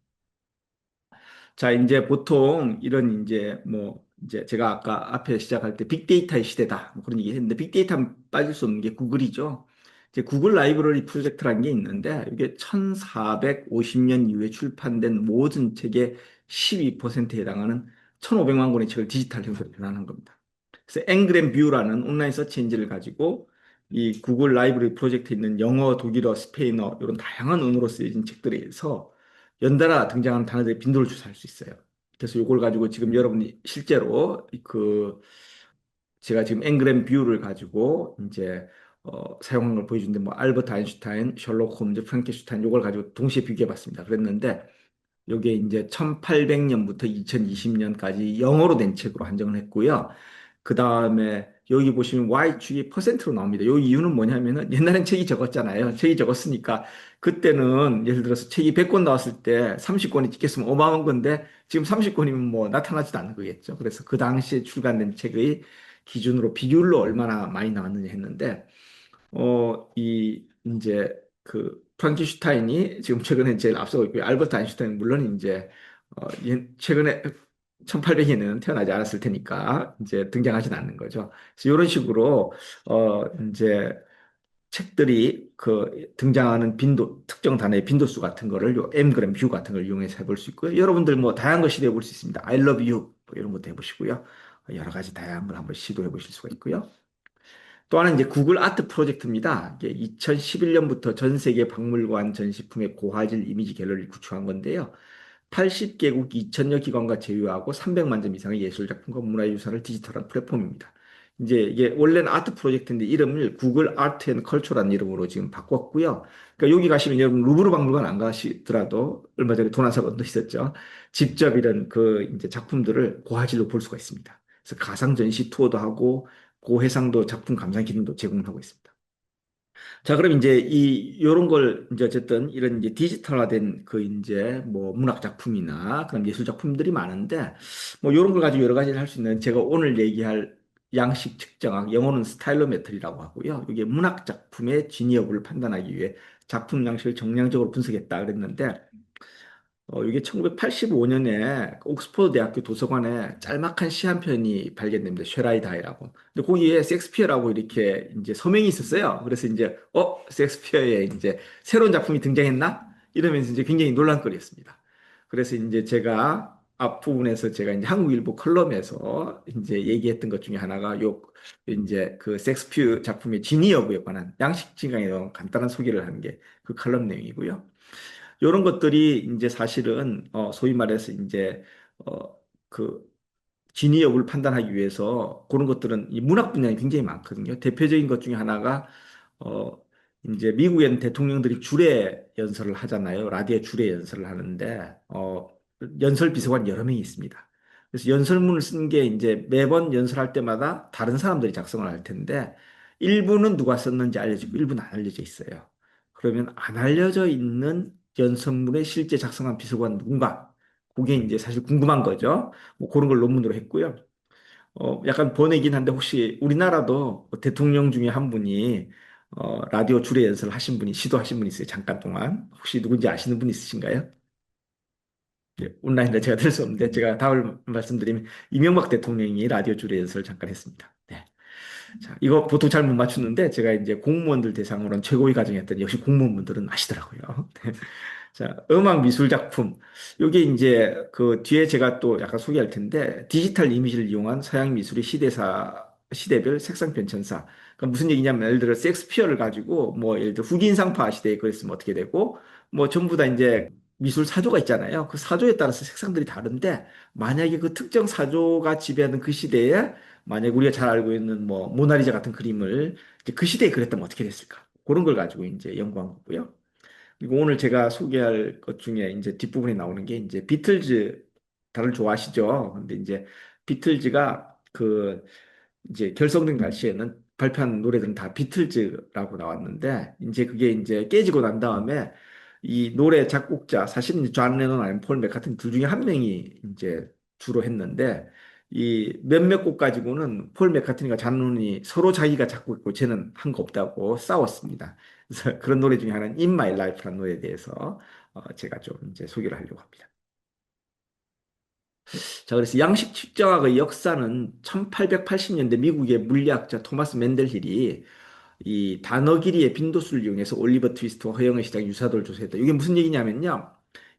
자, 이제 보통 이런 이제 뭐 이제 제가 아까 앞에 시작할 때 빅데이터의 시대다 뭐 그런 얘기 했는데 빅데이터 빠질 수 없는 게 구글이죠. 이제 구글 라이브러리 프로젝트라는 게 있는데 이게 1450년 이후에 출판된 모든 책의 12%에 해당하는 1500만 권의 책을 디지털 형태로 변환한 겁니다. 그래서 앵그램 뷰라는 온라인 서치 엔진을 가지고 이 구글 라이브러리 프로젝트에 있는 영어, 독일어, 스페인어 이런 다양한 언어로 쓰여진 책들에서 연달아 등장하는 단어들의 빈도를 조사할 수 있어요. 그래서 이걸 가지고 지금 여러분이 실제로 그 제가 지금 앵그램 뷰를 가지고 이제 사용한 걸 보여주는데 뭐 알버트 아인슈타인, 셜록 홈즈, 프랑켄슈타인 이걸 가지고 동시에 비교해 봤습니다. 그랬는데 이게 이제 1800년부터 2020년까지 영어로 된 책으로 한정을 했고요. 그 다음에 여기 보시면 Y축이 퍼센트로 나옵니다. 요 이유는 뭐냐면은 옛날엔 책이 적었잖아요. 책이 적었으니까 그때는 예를 들어서 책이 100권 나왔을 때 30권이 찍혔으면 어마어마한 건데 지금 30권이면 뭐 나타나지도 않는 거겠죠. 그래서 그 당시에 출간된 책의 기준으로 비율로 얼마나 많이 나왔느냐 했는데 이 이제 그 프랑켄슈타인이 지금 최근에 제일 앞서고 있고요. 알버트 아인슈타인 물론 이제 최근에 1800에는 태어나지 않았을 테니까 이제 등장하진 않는 거죠. 그래서 이런 식으로 이제 책들이 그 등장하는 빈도, 특정 단어의 빈도수 같은 거를 요 M그램 뷰 같은 걸 이용해서 해볼 수 있고요. 여러분들 뭐 다양한 거 시도해 볼 수 있습니다. I love you 뭐 이런 것도 해보시고요. 여러 가지 다양한 걸 한번 시도해 보실 수가 있고요. 또 하나는 이제 구글 아트 프로젝트입니다. 이게 2011년부터 전 세계 박물관 전시품의 고화질 이미지 갤러리를 구축한 건데요. 80개국 2천여 기관과 제휴하고 300만 점 이상의 예술작품과 문화유산을 디지털한 플랫폼입니다. 이제 이게 원래는 아트 프로젝트인데 이름을 구글 아트 앤 컬처라는 이름으로 지금 바꿨고요. 그러니까 여기 가시면 여러분 루브르 박물관 안 가시더라도 얼마 전에 도난사건도 있었죠. 직접 이런 그 이제 작품들을 고화질로 볼 수가 있습니다. 그래서 가상 전시 투어도 하고 고해상도 작품 감상 기능도 제공하고 있습니다. 자, 그럼 이제 요런 걸 이제 어쨌든 이런 이제 디지털화된 그 이제 뭐 문학 작품이나 그런 예술 작품들이 많은데 뭐 요런 걸 가지고 여러 가지를 할 수 있는 제가 오늘 얘기할 양식 측정학, 영어는 스타일로메트리라고 하고요. 이게 문학 작품의 진위 여부를 판단하기 위해 작품 양식을 정량적으로 분석했다 그랬는데 이게 1985년에 옥스퍼드 대학교 도서관에 짤막한 시 한 편이 발견됩니다. 쉐라이다이라고. 근데 거기에 섹스피어라고 이렇게 이제 서명이 있었어요. 그래서 이제 섹스피어의 이제 새로운 작품이 등장했나? 이러면서 이제 굉장히 논란거리였습니다. 그래서 이제 제가 앞부분에서 제가 이제 한국일보 컬럼에서 이제 얘기했던 것 중에 하나가 요 이제 그 섹스피어 작품의 진위 여부에 관한 양식 증강에 대한 간단한 소개를 하는 게 그 컬럼 내용이고요. 이런 것들이 이제 사실은 소위 말해서 이제 그 진위 여부를 판단하기 위해서 그런 것들은 이 문학 분야에 굉장히 많거든요. 대표적인 것 중에 하나가 어 이제 미국에는 대통령들이 주례 연설을 하잖아요. 라디오 주례 연설을 하는데 연설 비서관 여러 명이 있습니다. 그래서 연설문을 쓴 게 이제 매번 연설할 때마다 다른 사람들이 작성을 할 텐데 일부는 누가 썼는지 알려지고 일부는 안 알려져 있어요. 그러면 안 알려져 있는 연설문에 실제 작성한 비서관 누군가? 그게 이제 사실 궁금한 거죠. 뭐 그런 걸 논문으로 했고요. 약간 번외긴 한데 혹시 우리나라도 대통령 중에 한 분이 라디오 주례 연설을 하신 분이 시도하신 분이 있어요. 잠깐 동안. 혹시 누군지 아시는 분 있으신가요? 예, 온라인에 제가 들 수 없는데 제가 답을 말씀드리면 이명박 대통령이 라디오 주례 연설을 잠깐 했습니다. 네. 자, 이거 보통 잘 못 맞추는데 제가 이제 공무원들 대상으로는 최고위 과정했더니 역시 공무원분들은 아시더라고요. 자, 음악 미술 작품. 요게 이제 그 뒤에 제가 또 약간 소개할 텐데 디지털 이미지를 이용한 서양 미술의 시대별 색상 변천사. 그러니까 무슨 얘기냐면 예를 들어 섹스피어를 가지고 뭐 예를 들어 후기인상파 시대에 그랬으면 어떻게 되고 뭐 전부 다 이제 미술 사조가 있잖아요. 그 사조에 따라서 색상들이 다른데 만약에 그 특정 사조가 지배하는 그 시대에 만약 우리가 잘 알고 있는 뭐 모나리자 같은 그림을 이제 그 시대에 그렸다면 어떻게 됐을까? 그런 걸 가지고 이제 연구한 거고요. 그리고 오늘 제가 소개할 것 중에 이제 뒷부분에 나오는 게 이제 비틀즈 다들 좋아하시죠? 근데 이제 비틀즈가 그 이제 결성된 당시에는 발표한 노래들은 다 비틀즈라고 나왔는데 이제 그게 이제 깨지고 난 다음에 이 노래 작곡자 사실은 존 레논 아니면 폴 맥카트니 둘 중에 한 명이 이제 주로 했는데 이 몇몇 곡 가지고는 폴 맥카트니가 존 레논이 서로 자기가 작곡했고 쟤는 한 거 없다고 싸웠습니다. 그래서 그런 노래 중에 하나는 In My Life라는 노래에 대해서 제가 좀 이제 소개를 하려고 합니다. 자, 그래서 양식 측정학의 역사는 1880년대 미국의 물리학자 토마스 맨델힐이 이 단어 길이의 빈도수를 이용해서 올리버 트위스트와 허영의 시작 유사도를 조사했다. 이게 무슨 얘기냐면요.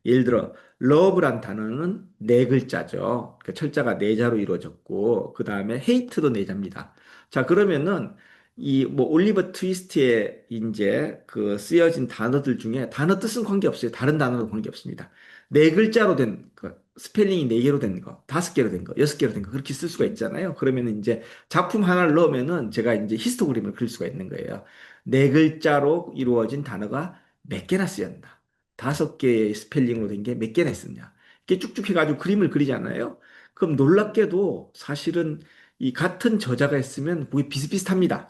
예를 들어 love란 단어는 네 글자죠. 그러니까 철자가 네 자로 이루어졌고 그 다음에 hate도 네 자입니다. 자, 그러면은 이 뭐 올리버 트위스트에 이제 그 쓰여진 단어들 중에 단어 뜻은 관계없어요. 다른 단어도 관계없습니다. 네 글자로 된 거, 스펠링이 네 개로 된 거, 다섯 개로 된 거, 여섯 개로 된 거 그렇게 쓸 수가 있잖아요. 그러면 이제 작품 하나를 넣으면은 제가 이제 히스토그램을 그릴 수가 있는 거예요. 네 글자로 이루어진 단어가 몇 개나 쓰였나? 다섯 개의 스펠링으로 된 게 몇 개나 있었냐? 이렇게 쭉쭉 해가지고 그림을 그리잖아요. 그럼 놀랍게도 사실은 이 같은 저자가 했으면 그게 비슷비슷합니다.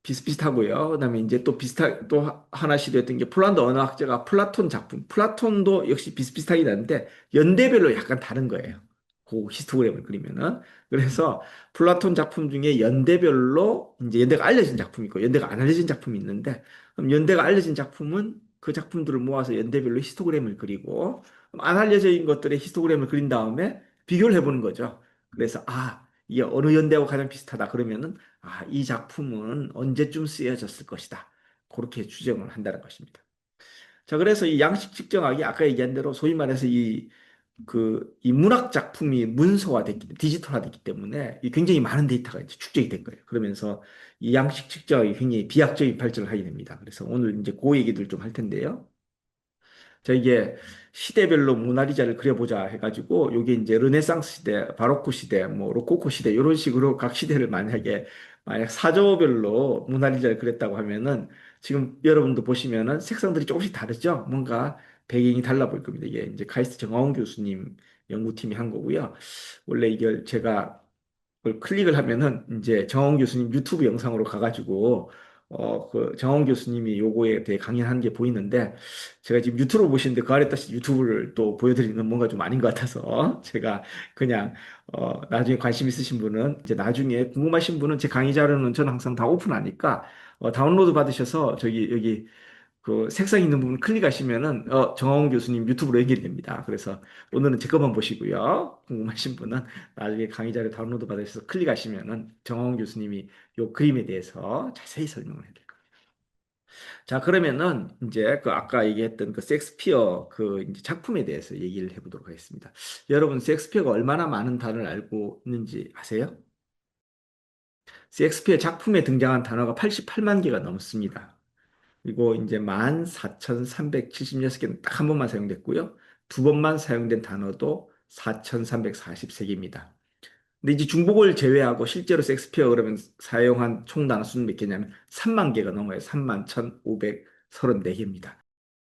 비슷비슷하고요. 그다음에 이제 또 또 하나 시도했던 게 폴란드 언어학자가 플라톤 작품. 플라톤도 역시 비슷비슷하긴 한데 연대별로 약간 다른 거예요. 그 히스토그램을 그리면은. 그래서 플라톤 작품 중에 연대별로 이제 연대가 알려진 작품이 있고 연대가 안 알려진 작품이 있는데 그럼 연대가 알려진 작품은 그 작품들을 모아서 연대별로 히스토그램을 그리고 안 알려져 있는 것들의 히스토그램을 그린 다음에 비교를 해보는 거죠. 그래서 이게 어느 연대하고 가장 비슷하다 그러면은 이 작품은 언제쯤 쓰여졌을 것이다. 그렇게 추정을 한다는 것입니다. 자, 그래서 이 양식 측정학이 아까 얘기한 대로 소위 말해서 이 문학 작품이 디지털화됐기 때문에 이 굉장히 많은 데이터가 이제 축적이 된 거예요. 그러면서 이 양식 측정학이 굉장히 비약적인 발전을 하게 됩니다. 그래서 오늘 이제 그 얘기들 좀 할 텐데요. 자, 이게 시대별로 모나리자를 그려보자 해가지고 요게 이제 르네상스 시대, 바로크 시대, 뭐 로코코 시대 이런 식으로 각 시대를 만약 사조별로 모나리자를 그렸다고 하면은 지금 여러분도 보시면은 색상들이 조금씩 다르죠? 뭔가 배경이 달라 보일 겁니다. 이게 이제 카이스트 정화원 교수님 연구팀이 한 거고요. 원래 이걸 제가 그걸 클릭을 하면은 이제 정원 교수님 유튜브 영상으로 가가지고 그 정원 교수님이 요거에 대해 강연한 게 보이는데 제가 지금 유튜브 보시는데 그 아래 다시 유튜브를 또 보여드리는 건 뭔가 좀 아닌 것 같아서 제가 그냥 나중에 관심 있으신 분은 이제 나중에 궁금하신 분은 제 강의 자료는 저는 항상 다 오픈하니까 다운로드 받으셔서 저기 여기 그 색상 있는 부분 클릭하시면은 정하원 교수님 유튜브로 연결이 됩니다. 그래서 오늘은 제 것만 보시고요. 궁금하신 분은 나중에 강의 자료 다운로드 받으셔서 클릭하시면은 정하원 교수님이 요 그림에 대해서 자세히 설명을 해드릴 거예요. 자, 그러면은 이제 그 아까 얘기했던 그 섹스피어 그 이제 작품에 대해서 얘기를 해보도록 하겠습니다. 여러분 섹스피어가 얼마나 많은 단어를 알고 있는지 아세요? 섹스피어 작품에 등장한 단어가 88만 개가 넘습니다. 그리고 이제 14,376개는 딱 한 번만 사용됐고요. 두 번만 사용된 단어도 4,343개입니다. 근데 이제 중복을 제외하고 실제로 섹스피어 그러면 사용한 총 단어 수는 몇 개냐면 3만 개가 넘어요. 31,534개입니다.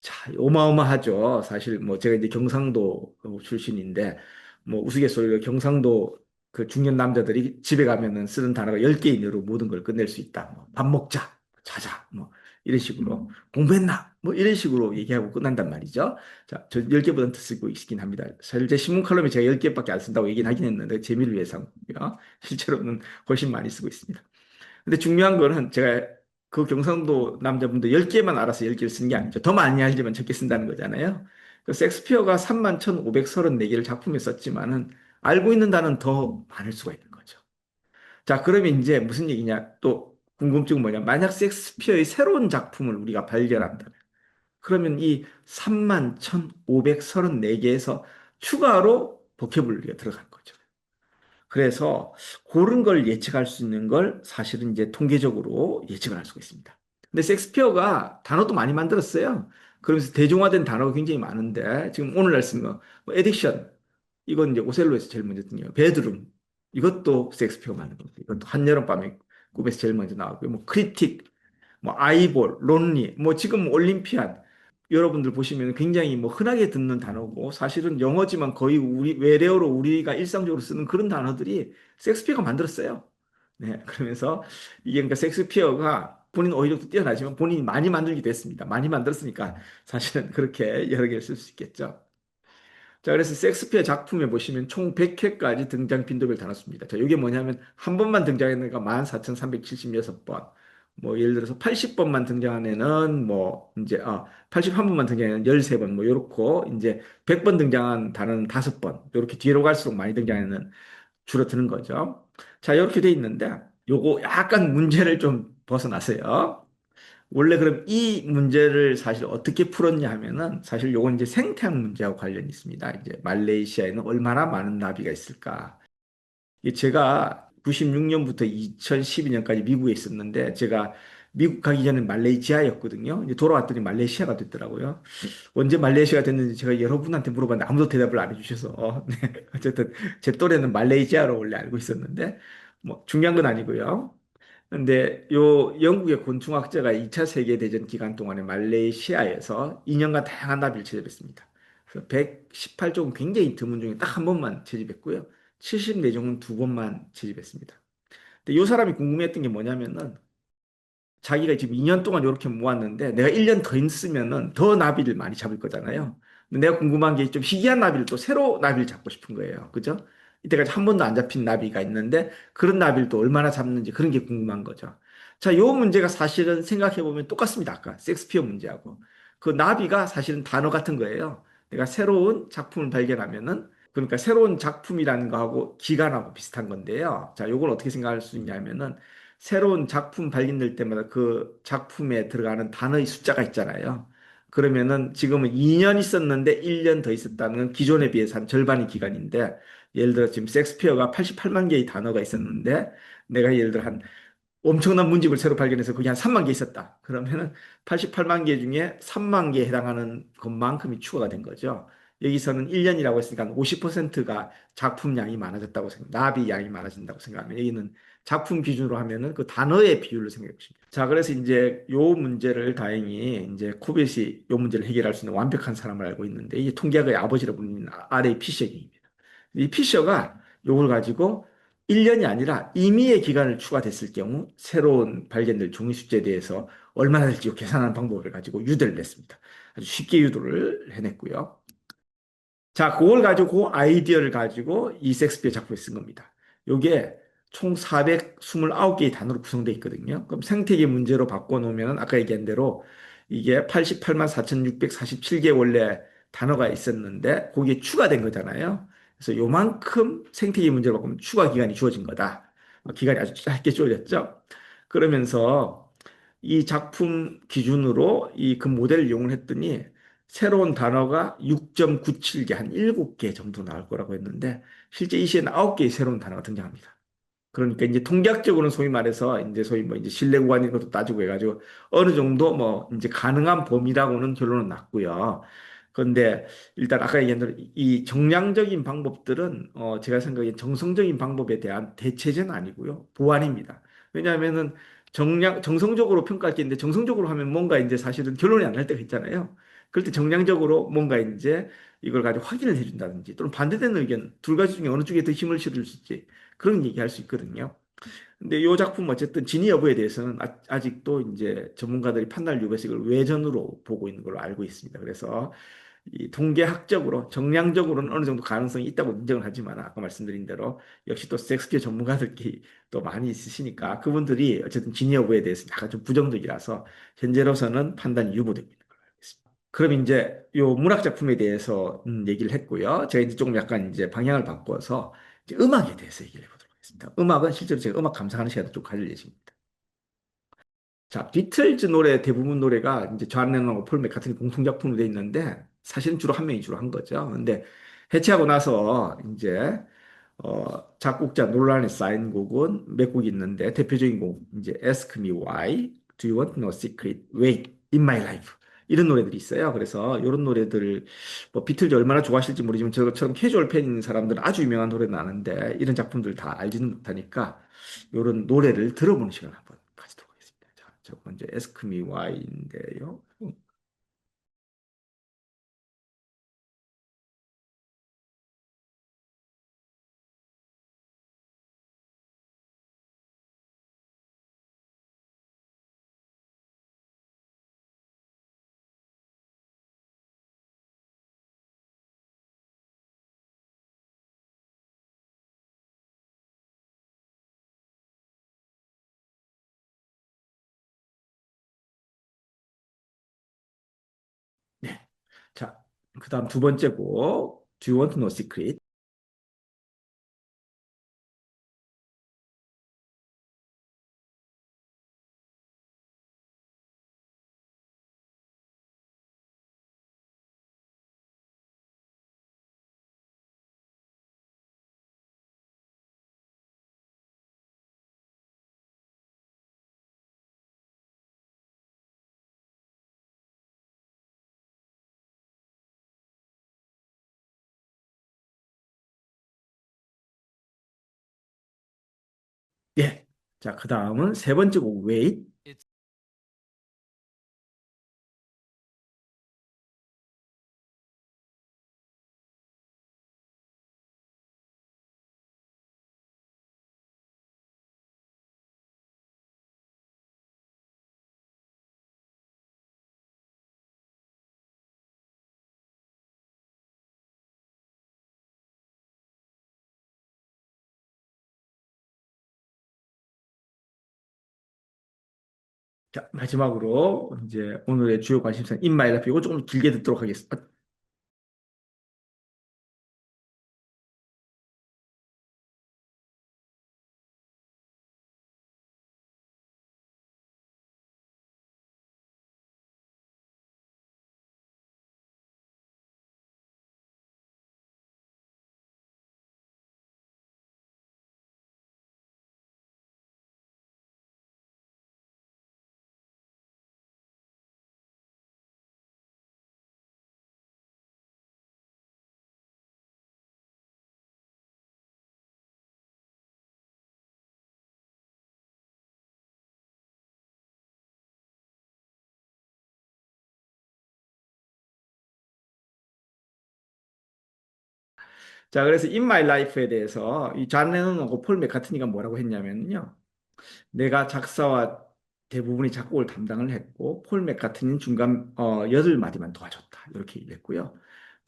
자, 어마어마하죠. 사실 뭐 제가 이제 경상도 출신인데 뭐 우스갯소리로 경상도 그 중년 남자들이 집에 가면은 쓰는 단어가 10개 이내로 모든 걸 끝낼 수 있다. 뭐밥 먹자, 자자, 뭐 이런 식으로 공부했나? 뭐 이런 식으로 얘기하고 끝난단 말이죠. 자, 저 10개보다는 더 쓰고 있긴 합니다. 사실 제 신문 칼럼에 제가 10개밖에 안 쓴다고 얘기는 하긴 했는데 재미를 위해서고요. 실제로는 훨씬 많이 쓰고 있습니다. 근데 중요한 거는 제가 그 경상도 남자분들 10개만 알아서 10개를 쓴 게 아니죠. 더 많이 알려면 적게 쓴다는 거잖아요. 그 섹스피어가 31,534개를 작품에 썼지만은 알고 있는 단어는 더 많을 수가 있는 거죠. 자, 그러면 이제 무슨 얘기냐? 또 궁금증은 뭐냐? 만약 섹스피어의 새로운 작품을 우리가 발견한다면 그러면 이 31,534개에서 추가로 보캐블러리가 들어간 거죠. 그래서 그런 걸 예측할 수 있는 걸 사실은 이제 통계적으로 예측을 할 수가 있습니다. 근데 섹스피어가 단어도 많이 만들었어요. 그러면서 대중화된 단어가 굉장히 많은데 지금 오늘날 쓴 거, 뭐 에딕션, 이건 이제 오셀로에서 제일 먼저 뜬 거예요. 베드룸, 이것도 섹스피어 만든 겁니다. 이것도 한여름밤의 꿈에서 제일 먼저 나왔고요. 뭐 크리틱, 뭐 아이볼, 론리, 뭐 지금 올림피안 여러분들 보시면 굉장히 뭐 흔하게 듣는 단어고 사실은 영어지만 거의 우리 외래어로 우리가 일상적으로 쓰는 그런 단어들이 섹스피어가 만들었어요. 네, 그러면서 이게 그러니까 섹스피어가 본인 어휘력도 뛰어나지만 본인이 많이 만들기도 했습니다. 많이 만들었으니까 사실은 그렇게 여러 개를 쓸 수 있겠죠. 자, 그래서 섹스피어 작품에 보시면 총 100회까지 등장 빈도별 다뤘습니다. 자, 이게 뭐냐면 한 번만 등장하는 애가 14,376번. 뭐 예를 들어서 80번만 등장한 애는 뭐 이제 81번만 등장한 애는 13번 뭐 요렇고 이제 100번 등장한 단어는 5번. 요렇게 뒤로 갈수록 많이 등장하는 애는 줄어드는 거죠. 자, 이렇게 돼 있는데 요거 약간 문제를 좀 벗어나세요. 원래 그럼 이 문제를 사실 어떻게 풀었냐 하면은 사실 요건 이제 생태학 문제하고 관련이 있습니다. 이제 말레이시아에는 얼마나 많은 나비가 있을까? 이게 제가 96년부터 2012년까지 미국에 있었는데 제가 미국 가기 전에 말레이시아였거든요. 이제 돌아왔더니 말레이시아가 됐더라고요. 언제 말레이시아가 됐는지 제가 여러분한테 물어봤는데 아무도 대답을 안 해주셔서 네. 어쨌든 제 또래는 말레이시아로 원래 알고 있었는데 뭐 중요한 건 아니고요. 근데 요 영국의 곤충학자가 2차 세계대전 기간 동안에 말레이시아에서 2년간 다양한 나비를 채집했습니다. 그래서 118종은 굉장히 드문 중에 딱 한 번만 채집했고요. 74종은 두 번만 채집했습니다. 근데 요 사람이 궁금했던 게 뭐냐면은 자기가 지금 2년 동안 이렇게 모았는데 내가 1년 더 있으면은 더 나비를 많이 잡을 거잖아요. 근데 내가 궁금한 게 좀 희귀한 나비를 또 새로 나비를 잡고 싶은 거예요. 그죠? 이때까지 한 번도 안 잡힌 나비가 있는데 그런 나비를 또 얼마나 잡는지 그런 게 궁금한 거죠. 자, 요 문제가 사실은 생각해 보면 똑같습니다. 아까 섹스피어 문제하고. 그 나비가 사실은 단어 같은 거예요. 내가 새로운 작품을 발견하면은 그러니까 새로운 작품이라는 거하고 기간하고 비슷한 건데요. 자, 요걸 어떻게 생각할 수 있냐면은 새로운 작품 발견될 때마다 그 작품에 들어가는 단어의 숫자가 있잖아요. 그러면은 지금은 2년 있었는데 1년 더 있었다는 건 기존에 비해서 한 절반의 기간인데 예를 들어 지금 섹스피어가 88만 개의 단어가 있었는데 내가 예를 들어 한 엄청난 문집을 새로 발견해서 그게 한 3만 개 있었다. 그러면은 88만 개 중에 3만 개에 해당하는 것만큼이 추가가 된 거죠. 여기서는 1년이라고 했으니까 50%가 작품량이 많아졌다고 나비 양이 많아진다고 생각하면 여기는 작품 기준으로 하면은 그 단어의 비율로 생각해 보십니다. 자, 그래서 이제 요 문제를 다행히 이제 코벳이 요 문제를 해결할 수 있는 완벽한 사람을 알고 있는데 이게 통계학의 아버지로 불리는 R.A. 피셔입니다. 이 피셔가 요걸 가지고 1년이 아니라 임의의 기간을 추가됐을 경우 새로운 발견될 종이 숫자에 대해서 얼마나 될지 계산하는 방법을 가지고 유도를 냈습니다. 아주 쉽게 유도를 해냈고요. 자, 그걸 가지고 그 아이디어를 가지고 이 섹스피어 작품에 쓴 겁니다. 요게 총 429개의 단어로 구성되어 있거든요. 그럼 생태계 문제로 바꿔놓으면 아까 얘기한 대로 이게 88만 4,647개 원래 단어가 있었는데 거기에 추가된 거잖아요. 그래서 요만큼 생태계 문제로 바꾸면 추가 기간이 주어진 거다. 기간이 아주 짧게 주어졌죠. 그러면서 이 작품 기준으로 이 그 모델을 이용을 했더니 새로운 단어가 6.97개, 한 7개 정도 나올 거라고 했는데, 실제 이 시에는 9개의 새로운 단어가 등장합니다. 그러니까 이제 통계학적으로는 소위 말해서 이제 소위 뭐 이제 신뢰 구간인 것도 따지고 해가지고 어느 정도 뭐 이제 가능한 범위라고는 결론은 났고요. 그런데 일단 아까 얘기한 대로 이 정량적인 방법들은 제가 생각에 정성적인 방법에 대한 대체제는 아니고요. 보완입니다. 왜냐하면은 정성적으로 평가할 게 있는데 정성적으로 하면 뭔가 이제 사실은 결론이 안 날 때가 있잖아요. 그럴 때 정량적으로 뭔가 이제 이걸 가지고 확인을 해준다든지 또는 반대되는 의견 두 가지 중에 어느 쪽에 더 힘을 실을지 그런 얘기할 수 있거든요. 근데 이 작품 어쨌든 진위 여부에 대해서는 아직도 이제 전문가들이 판단을 요구해서 이걸 외전으로 보고 있는 걸로 알고 있습니다. 그래서 이 통계학적으로 정량적으로는 어느 정도 가능성이 있다고 인정을 하지만 아까 말씀드린 대로 역시 또 섹스피어 전문가들끼리 또 많이 있으시니까 그분들이 어쨌든 진위 여부에 대해서 약간 좀 부정적이라서 현재로서는 판단이 유보되고 있는 걸로 알고 있습니다. 그럼 이제 요 문학 작품에 대해서 얘기를 했고요. 제가 이제 조금 약간 이제 방향을 바꿔서 이제 음악에 대해서 얘기를 해보도록 하겠습니다. 음악은 실제로 제가 음악 감상하는 시간을 좀 가질 예정입니다. 자, 비틀즈 노래 대부분 노래가 이제 존 레논하고 폴 맥카트니 공통 작품으로 돼 있는데 사실은 주로 한 명이 주로 한 거죠. 근데 해체하고 나서 이제 작곡자 논란에 쌓인 곡은 몇 곡이 있는데 대표적인 곡 이제 Ask Me Why, Do You Want to Know a Secret, Wait, In My Life 이런 노래들이 있어요. 그래서 이런 노래들 뭐 비틀즈 얼마나 좋아하실지 모르지만 저처럼 캐주얼 팬인 사람들은 아주 유명한 노래는 아는데 이런 작품들 다 알지는 못하니까 이런 노래를 들어보는 시간 한번 가지도록 하겠습니다. 자, 저 먼저 Ask Me Why인데요. 네. 자, 그다음 두 번째 곡 Do You Want to Know a Secret? 예. 자, 그다음은 세 번째 곡 Wait. 자, 마지막으로 이제 오늘의 주요 관심사 In My Life 이거 조금 길게 듣도록 하겠습니다. 자, 그래서 In My Life에 대해서 이 존 레논하고 폴 맥카트니가 뭐라고 했냐면요. 내가 작사와 대부분의 작곡을 담당을 했고 폴 맥카트니는 중간 8마디만 도와줬다. 이렇게 얘기했고요.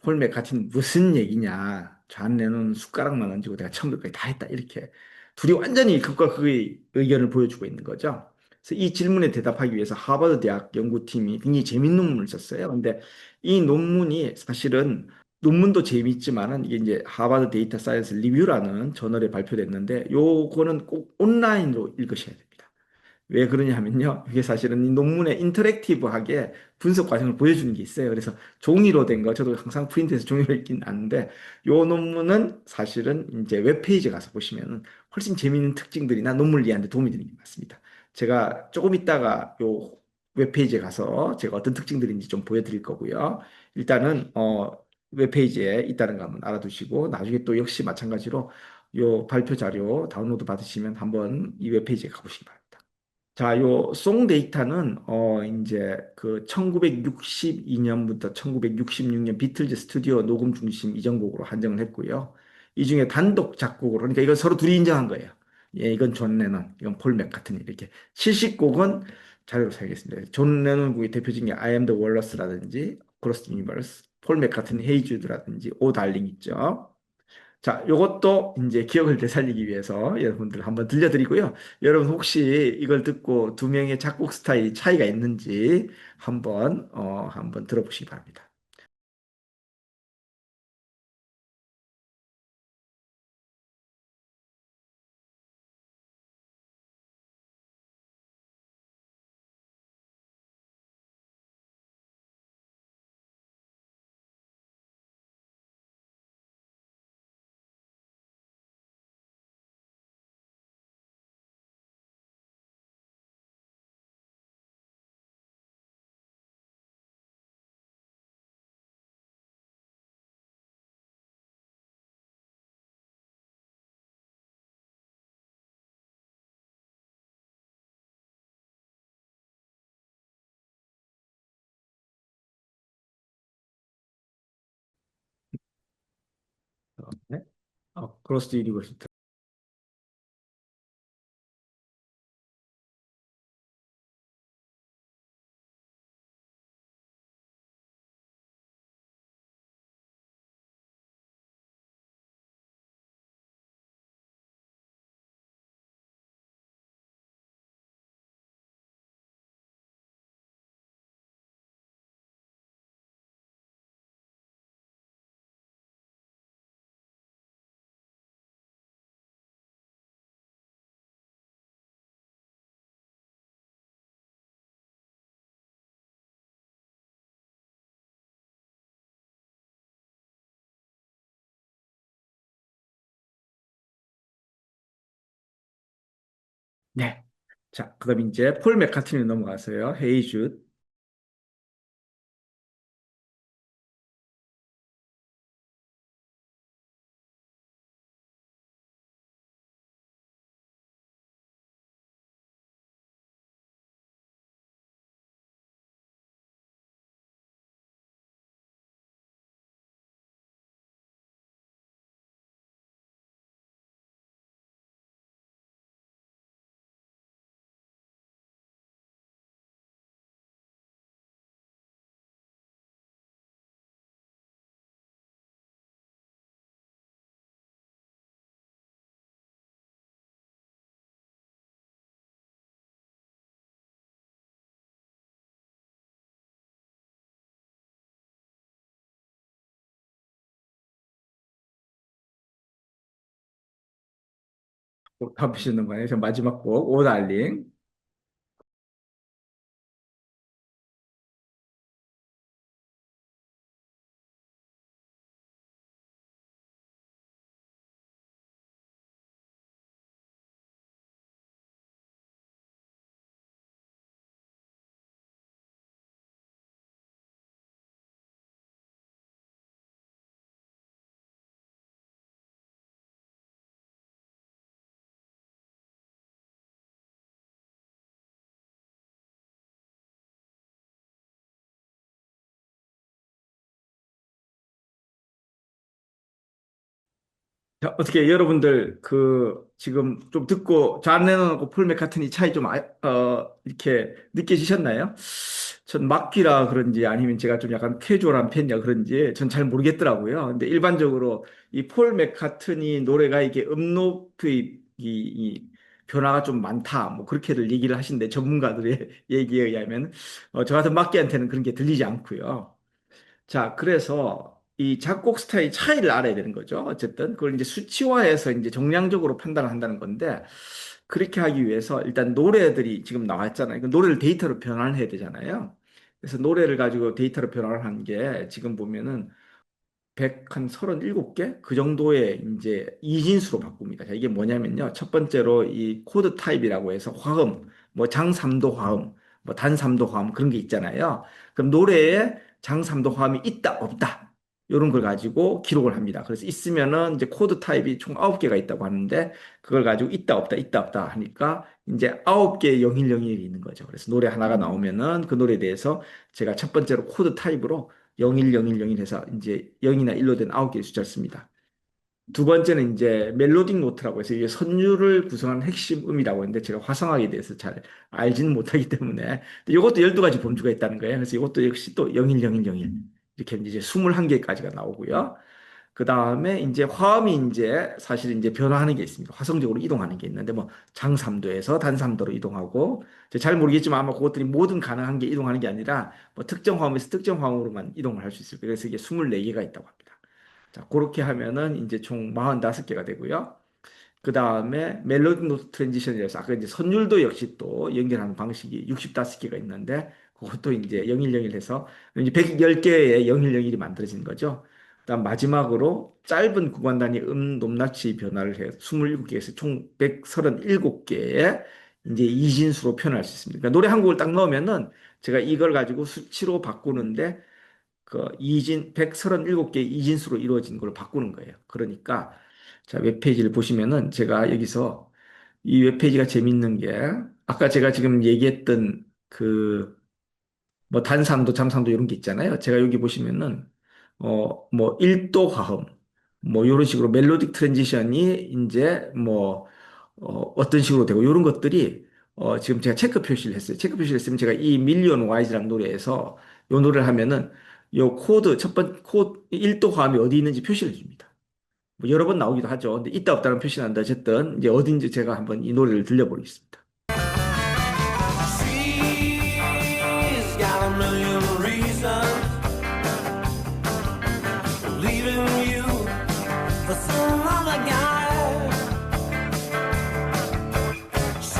폴 맥카트니는 무슨 얘기냐. 존 레논은 숟가락만 얹고 내가 처음부터 다 했다. 이렇게 둘이 완전히 극과 극의 의견을 보여주고 있는 거죠. 그래서 이 질문에 대답하기 위해서 하버드 대학 연구팀이 굉장히 재밌는 논문을 썼어요. 근데 이 논문이 사실은 논문도 재밌지만은 이게 이제 하버드 데이터 사이언스 리뷰라는 저널에 발표됐는데 요거는 꼭 온라인으로 읽으셔야 됩니다. 왜 그러냐 하면요. 이게 사실은 이 논문에 인터랙티브하게 분석 과정을 보여주는 게 있어요. 그래서 종이로 된 거, 저도 항상 프린트해서 종이로 읽긴 하는데, 요 논문은 사실은 이제 웹페이지에 가서 보시면 훨씬 재미있는 특징들이나 논문을 이해하는 데 도움이 되는 게 많습니다. 제가 조금 있다가 요 웹페이지에 가서 제가 어떤 특징들인지 좀 보여드릴 거고요. 일단은, 웹페이지에 있다는 거 한번 알아두시고, 나중에 또 역시 마찬가지로 요 발표 자료 다운로드 받으시면 한번 이 웹페이지에 가보시기 바랍니다. 자, 요 송 데이터는 이제 그 1962년부터 1966년 비틀즈 스튜디오 녹음 중심 이전곡으로 한정을 했고요. 이 중에 단독 작곡으로 그러니까 이건 서로 둘이 인정한 거예요. 예, 이건 존 레논, 이건 폴 맥카트니 이렇게 70곡은 자료로 사용했습니다. 존 레논 곡의 대표적인 게 I Am the Walrus라든지 Across the Universe, 폴 맥카트니 Hey Jude라든지 오 달링 있죠. 자, 요것도 이제 기억을 되살리기 위해서 여러분들 한번 들려드리고요. 여러분 혹시 이걸 듣고 두 명의 작곡 스타일이 차이가 있는지 한번 들어보시기 바랍니다. 네. 크로스 유니버시티. 네. 자, 그럼 이제 폴 맥카트니 넘어가서요. 헤이 주 가보시는 거예요. 저 마지막 곡, 오 달링. 자, 어떻게 여러분들 지금 좀 듣고 존 레논하고 폴 맥카트니 차이 좀 이렇게 느껴지셨나요? 전 막귀라 그런지 아니면 제가 좀 약간 캐주얼한 팬이라 그런지 전 잘 모르겠더라고요. 근데 일반적으로 이 폴 맥카트니 노래가 이게 음노프의 이 변화가 좀 많다. 뭐 그렇게들 얘기를 하신데 전문가들의 얘기에 의하면 저 같은 막귀한테는 그런 게 들리지 않고요. 자, 그래서 이 작곡 스타일 차이를 알아야 되는 거죠. 어쨌든 그걸 이제 수치화해서 이제 정량적으로 판단을 한다는 건데 그렇게 하기 위해서 일단 노래들이 지금 나왔잖아요. 그 노래를 데이터로 변환을 해야 되잖아요. 그래서 노래를 가지고 데이터로 변환을 한 게 지금 보면은 137개? 그 정도의 이제 이진수로 바꿉니다. 자, 이게 뭐냐면요. 첫 번째로 이 코드 타입이라고 해서 화음, 뭐 장삼도 화음, 뭐 단삼도 화음 그런 게 있잖아요. 그럼 노래에 장삼도 화음이 있다, 없다. 이런 걸 가지고 기록을 합니다. 그래서 있으면은 이제 코드 타입이 총 9개가 있다고 하는데 그걸 가지고 있다, 없다, 있다, 없다 하니까 이제 9개의 0101이 있는 거죠. 그래서 노래 하나가 나오면은 그 노래에 대해서 제가 첫 번째로 코드 타입으로 010101 해서 이제 0이나 1로 된 9개의 숫자를 씁니다. 두 번째는 이제 멜로딕 노트라고 해서 이게 선율을 구성하는 핵심 음이라고 했는데 제가 화성학에 대해서 잘 알지는 못하기 때문에 이것도 12가지 범주가 있다는 거예요. 그래서 이것도 역시 또 010101 이렇게 이제 21개까지가 나오고요. 그 다음에 이제 화음이 이제 사실 이제 변화하는 게 있습니다. 화성적으로 이동하는 게 있는데 뭐 장삼도에서 단삼도로 이동하고 잘 모르겠지만 아마 그것들이 모든 가능한 게 이동하는 게 아니라 뭐 특정 화음에서 특정 화음으로만 이동을 할 수 있을 거예요. 그래서 이게 24개가 있다고 합니다. 자, 그렇게 하면은 이제 총 45개가 되고요. 그 다음에 멜로디 노트 트랜지션이라서 아까 이제 선율도 역시 또 연결하는 방식이 65개가 있는데 그것도 이제 0101 해서 이제 110개의 0101이 만들어지는 거죠. 그다음 마지막으로 짧은 구간 단위 높낮이 변화를 해서 27개에서 총 137개의 이제 이진수로 표현할 수 있습니다. 그러니까 노래 한 곡을 딱 넣으면은 제가 이걸 가지고 수치로 바꾸는데 그 137개 이진수로 이루어진 걸 바꾸는 거예요. 그러니까 자, 웹페이지를 보시면은 제가 여기서 이 웹페이지가 재밌는 게 아까 제가 지금 얘기했던 뭐 단삼도 잠삼도 이런 게 있잖아요. 제가 여기 보시면은 뭐 1도 화음 뭐 이런 식으로 멜로딕 트랜지션이 이제 뭐 어떤 식으로 되고 이런 것들이 지금 제가 체크 표시를 했어요. 체크 표시를 했으면 제가 이 밀리언 와이즈라는 노래에서 이 노래를 하면은 요 코드 첫 번 코드 1도 화음이 어디 있는지 표시를 해줍니다. 뭐 여러 번 나오기도 하죠. 근데 있다 없다는 표시는 안 돼. 어쨌든 이제 어딘지 제가 한번 이 노래를 들려보겠습니다. She's got a million reasons for leaving you for some other guy. She's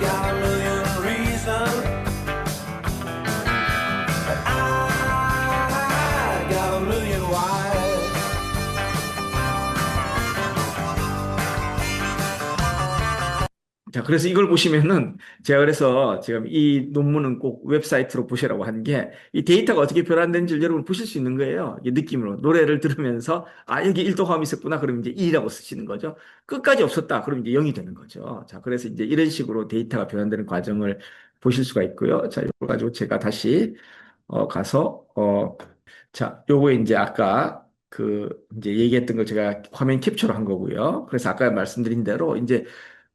got a million reasons, but I got a million why. 자, 그래서 이걸 보시면은 제가 그래서 지금 이 논문은 꼭 웹사이트로 보시라고 한 게 이 데이터가 어떻게 변환되는지를 여러분 보실 수 있는 거예요. 이 느낌으로 노래를 들으면서 아, 여기 1도 화음이 있었구나. 그러면 이제 2라고 쓰시는 거죠. 끝까지 없었다. 그럼 이제 0이 되는 거죠. 자, 그래서 이제 이런 식으로 데이터가 변환되는 과정을 보실 수가 있고요. 자, 이걸 가지고 제가 다시 가서 자, 요거 이제 아까 이제 얘기했던 거 제가 화면 캡처를 한 거고요. 그래서 아까 말씀드린 대로 이제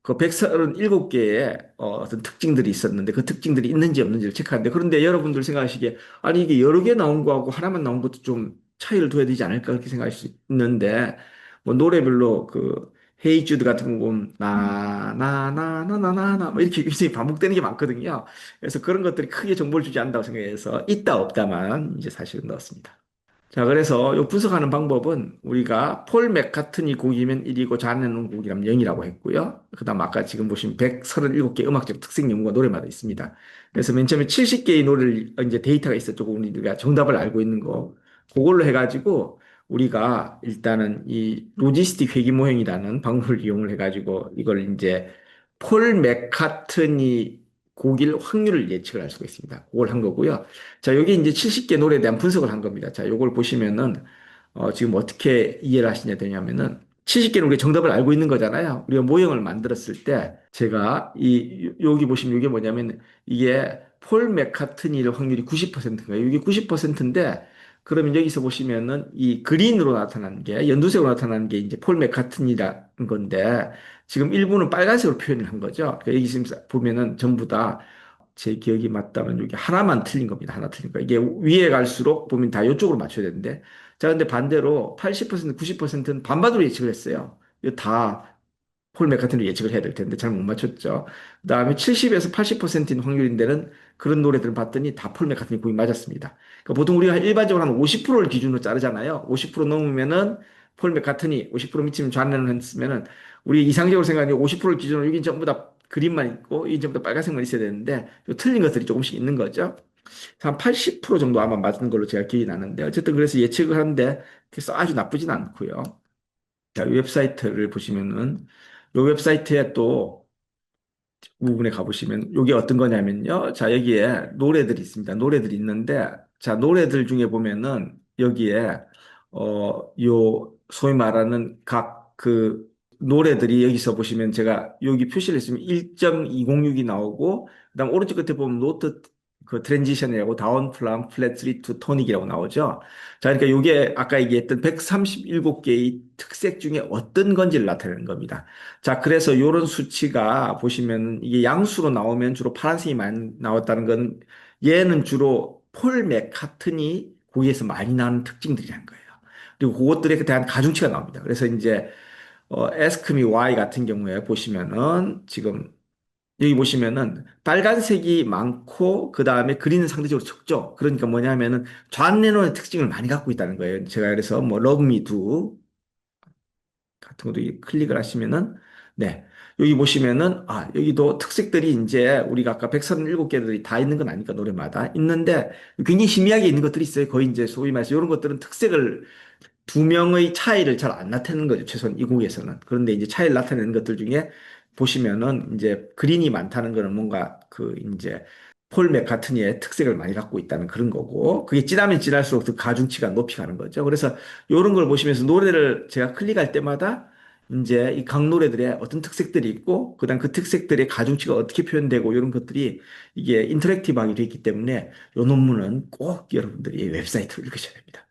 그 137개의 어떤 특징들이 있었는데 그 특징들이 있는지 없는지를 체크하는데 그런데 여러분들 생각하시기에 아니 이게 여러 개 나온 거하고 하나만 나온 것도 좀 차이를 둬야 되지 않을까 그렇게 생각할 수 있는데 뭐 노래별로 헤이 주드 같은 거 보면 나나나나나나나 뭐 이렇게 굉장히 반복되는 게 많거든요. 그래서 그런 것들이 크게 정보를 주지 않는다고 생각해서 있다 없다만 이제 사실은 넣었습니다. 자, 그래서 요 분석하는 방법은 우리가 폴 맥카트니 곡이면 1이고 존 레논 곡이라면 0이라고 했고요. 그다음 아까 지금 보시면 137개 음악적 특색 연구가 노래마다 있습니다. 그래서 맨 처음에 70개의 노래를 이제 데이터가 있었죠. 우리가 정답을 알고 있는 거. 그걸로 해가지고 우리가 일단은 이 로지스틱 회귀 모형이라는 방법을 이용을 해가지고 이걸 이제 폴 맥카트니 곡일 확률을 예측을 할 수가 있습니다. 그걸 한 거고요. 자, 여기 이제 70개 노래에 대한 분석을 한 겁니다. 자, 요걸 보시면은, 지금 어떻게 이해를 하시냐 되냐면은, 70개는 우리가 정답을 알고 있는 거잖아요. 우리가 모형을 만들었을 때, 제가 여기 보시면 이게 뭐냐면, 이게 폴 맥카트니의 확률이 90%인가요? 이게 90%인데, 그러면 여기서 보시면은 이 그린으로 나타나는 게, 연두색으로 나타나는 게 이제 폴 맥카트니라는 건데, 지금 일부는 빨간색으로 표현을 한 거죠. 그러니까 여기 지금 보면은 전부 다 제 기억이 맞다면 여기 하나만 틀린 겁니다. 하나 틀린 거. 이게 위에 갈수록 보면 다 이쪽으로 맞춰야 되는데. 자, 근데 반대로 80%, 90%는 반반으로 예측을 했어요. 이거 다 폴 맥카트니로 예측을 해야 될 텐데 잘 못 맞췄죠. 그다음에 70에서 80%인 확률인 데는 그런 노래들을 봤더니 다 폴 맥카트니 곡이 맞았습니다. 그러니까 보통 우리가 일반적으로 한 50%를 기준으로 자르잖아요. 50% 넘으면은 폴 맥카트니, 50% 미치면 존 레논 했으면은 우리 이상적으로 생각하는 50%를 기준으로 여기 전부 다 그린만 있고 이 전부 다 빨간색만 있어야 되는데 틀린 것들이 조금씩 있는 거죠. 한 80% 정도 아마 맞는 걸로 제가 기억이 나는데 어쨌든 그래서 예측을 하는데 그래서 아주 나쁘진 않고요. 자, 웹사이트를 보시면은 이 웹사이트에 또 부분에 가보시면 이게 어떤 거냐면요. 자, 여기에 노래들이 있습니다. 노래들이 있는데 자, 노래들 중에 보면은 여기에 요 소위 말하는 각 그 노래들이 여기서 보시면 제가 여기 표시를 했으면 1.206이 나오고 그다음 오른쪽 끝에 보면 노트 그 트랜지션이라고 다운 플람 플랫 3 to 토닉이라고 나오죠. 자, 그러니까 이게 아까 얘기했던 137개의 특색 중에 어떤 건지를 나타내는 겁니다. 자, 그래서 이런 수치가 보시면 이게 양수로 나오면 주로 파란색이 많이 나왔다는 건 얘는 주로 폴 맥카트니 곡에서 많이 나는 특징들이라는 거예요. 그리고 그것들에 대한 가중치가 나옵니다. 그래서 이제 Ask Me Why 같은 경우에 보시면은 지금 여기 보시면은 빨간색이 많고 그 다음에 그린은 상대적으로 적죠. 그러니까 뭐냐면은 존 레논의 특징을 많이 갖고 있다는 거예요. 제가 그래서 뭐 Love Me Do 같은 것도 클릭을 하시면은 네. 여기 보시면은 여기도 특색들이 이제 우리가 아까 137개들이 다 있는 건 아니까 노래마다 있는데 굉장히 희미하게 있는 것들이 있어요. 거의 이제 소위 말해서 이런 것들은 특색을 두 명의 차이를 잘 안 나타내는 거죠. 최소한 이 곡에서는. 그런데 이제 차이를 나타내는 것들 중에 보시면은 이제 그린이 많다는 거는 뭔가 그 이제 폴 맥카트니의 특색을 많이 갖고 있다는 그런 거고 그게 진하면 진할수록 그 가중치가 높이 가는 거죠. 그래서 이런 걸 보시면서 노래를 제가 클릭할 때마다 이제 이 각 노래들의 어떤 특색들이 있고 그다음 그 특색들의 가중치가 어떻게 표현되고 이런 것들이 이게 인터랙티브하게 되어 있기 때문에 이 논문은 꼭 여러분들이 웹사이트로 읽으셔야 됩니다.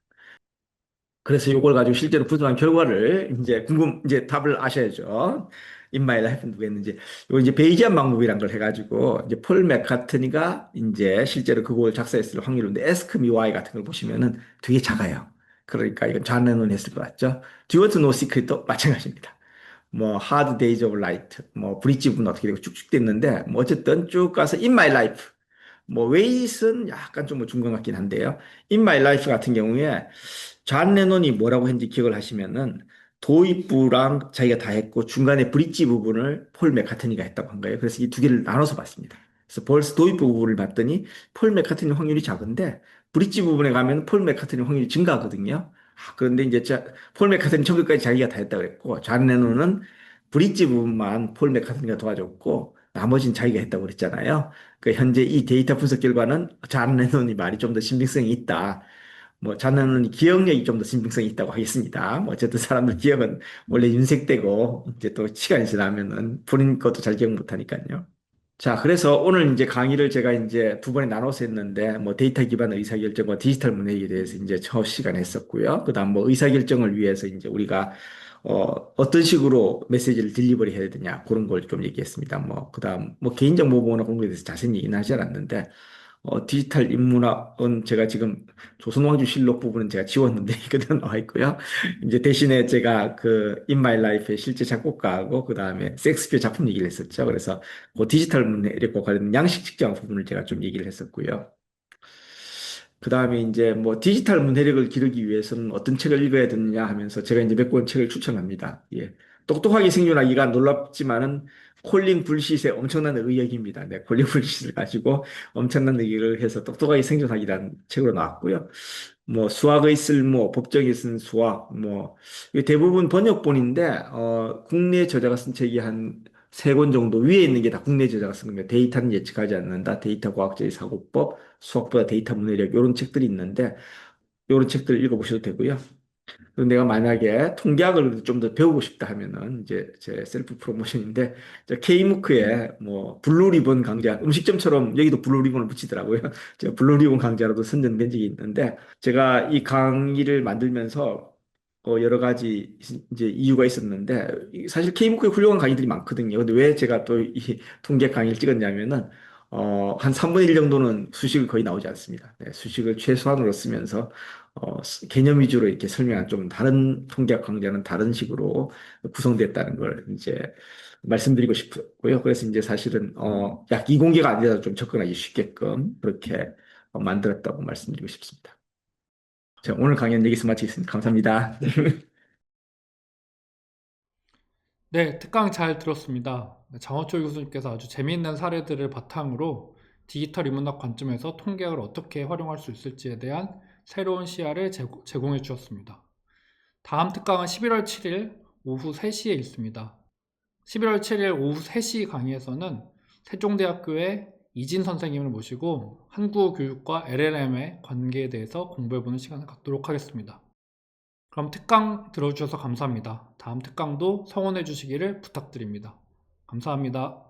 그래서 이걸 가지고 실제로 부정한 결과를 이제 답을 아셔야죠. In my life 누가 했는지. 이거 이제 베이지안 방법이란 걸 해가지고 이제 폴 맥카트니가 이제 실제로 그 곡을 작사했을 확률인데 Ask Me Why 같은 걸 보시면은 되게 작아요. 그러니까 이건 존 레논이 했을 것 같죠. Do You Want to Know Secret도 마찬가지입니다. 뭐 Hard Days of Light, 뭐 브릿지 부분 어떻게 되고 쭉쭉 됐는데 뭐 어쨌든 쭉 가서 In My Life 뭐 웨이스는 약간 좀 뭐 중간 같긴 한데요. In My Life 같은 경우에 존 레논이 뭐라고 했는지 기억을 하시면은 도입부랑 자기가 다 했고 중간에 브릿지 부분을 폴 맥카트니가 했다고 한 거예요. 그래서 이 두 개를 나눠서 봤습니다. 그래서 벌써 도입부 부분을 봤더니 폴 맥카트니 확률이 작은데 브릿지 부분에 가면 폴 맥카트니 확률이 증가하거든요. 그런데 이제 폴 맥카트니 처음까지 자기가 다 했다고 했고 존 레논은 브릿지 부분만 폴 맥카트니가 도와줬고 나머지는 자기가 했다고 그랬잖아요. 그 현재 이 데이터 분석 결과는 존 레논이 말이 좀 더 신빙성이 있다. 뭐 저는 기억력이 좀 더 신빙성이 있다고 하겠습니다. 뭐 어쨌든 사람들 기억은 원래 윤색되고 이제 또 시간이 지나면은 본인 것도 잘 기억 못 하니까요. 자, 그래서 오늘 이제 강의를 제가 이제 두 번에 나눠서 했는데, 뭐 데이터 기반 의사결정과 디지털 문해에 대해서 이제 첫 시간 했었고요. 그 다음 뭐 의사결정을 위해서 이제 우리가, 어떤 식으로 메시지를 딜리버리 해야 되냐, 그런 걸 좀 얘기했습니다. 뭐, 그 다음 뭐 개인정보 보호나 그런 거에 대해서 자세히 얘기는 하지 않았는데, 디지털 인문학은 제가 지금 조선왕조실록 부분은 제가 지웠는데 그대로 나와 있고요. 이제 대신에 제가 그 In My Life의 실제 작곡가하고 그 다음에 섹스피어 작품 얘기를 했었죠. 그래서 그 디지털 문해력과 관련된 양식 측정 부분을 제가 좀 얘기를 했었고요. 그 다음에 이제 뭐 디지털 문해력을 기르기 위해서는 어떤 책을 읽어야 되느냐 하면서 제가 이제 몇 권 책을 추천합니다. 예. 똑똑하게 생존하기가 놀랍지만은 콜린 불시의 엄청난 의역입니다. 네, 콜린 불시를 가지고 엄청난 의역을 해서 똑똑하게 생존하기라는 책으로 나왔고요. 뭐 수학의 쓸모, 법정에 쓴 수학, 뭐 이게 대부분 번역본인데 국내 저자가 쓴 책이 한 세 권 정도 위에 있는 게 다 국내 저자가 쓴 겁니다. 데이터는 예측하지 않는다, 데이터 과학자의 사고법, 수학보다 데이터 문해력 이런 책들이 있는데 이런 책들 읽어보셔도 되고요. 그래서 내가 만약에 통계학을 좀 더 배우고 싶다 하면은 이제 제 셀프 프로모션인데 K무크에 뭐 블루 리본 강좌 음식점처럼 여기도 블루 리본을 붙이더라고요. 제가 블루 리본 강좌로도 선정된 적이 있는데 제가 이 강의를 만들면서 여러 가지 이제 이유가 있었는데 사실 K무크에 훌륭한 강의들이 많거든요. 근데 왜 제가 또 이 통계 강의를 찍었냐면은 한 3분의 1 정도는 수식을 거의 나오지 않습니다. 네, 수식을 최소한으로 쓰면서 개념 위주로 이렇게 설명한 좀 다른 통계학 강좌는 다른 식으로 구성됐다는 걸 이제 말씀드리고 싶고요. 그래서 이제 사실은 약 이공계가 아니라 좀 접근하기 쉽게끔 그렇게 만들었다고 말씀드리고 싶습니다. 자, 오늘 강의는 여기서 마치겠습니다. 감사합니다. 네, 특강 잘 들었습니다. 장호철 교수님께서 아주 재미있는 사례들을 바탕으로 디지털 인문학 관점에서 통계학을 어떻게 활용할 수 있을지에 대한 새로운 시야를 제공해 주셨습니다. 다음 특강은 11월 7일 오후 3시에 있습니다. 11월 7일 오후 3시 강의에서는 세종대학교의 이진 선생님을 모시고 한국어 교육과 LLM의 관계에 대해서 공부해보는 시간을 갖도록 하겠습니다. 그럼 특강 들어주셔서 감사합니다. 다음 특강도 성원해 주시기를 부탁드립니다. 감사합니다.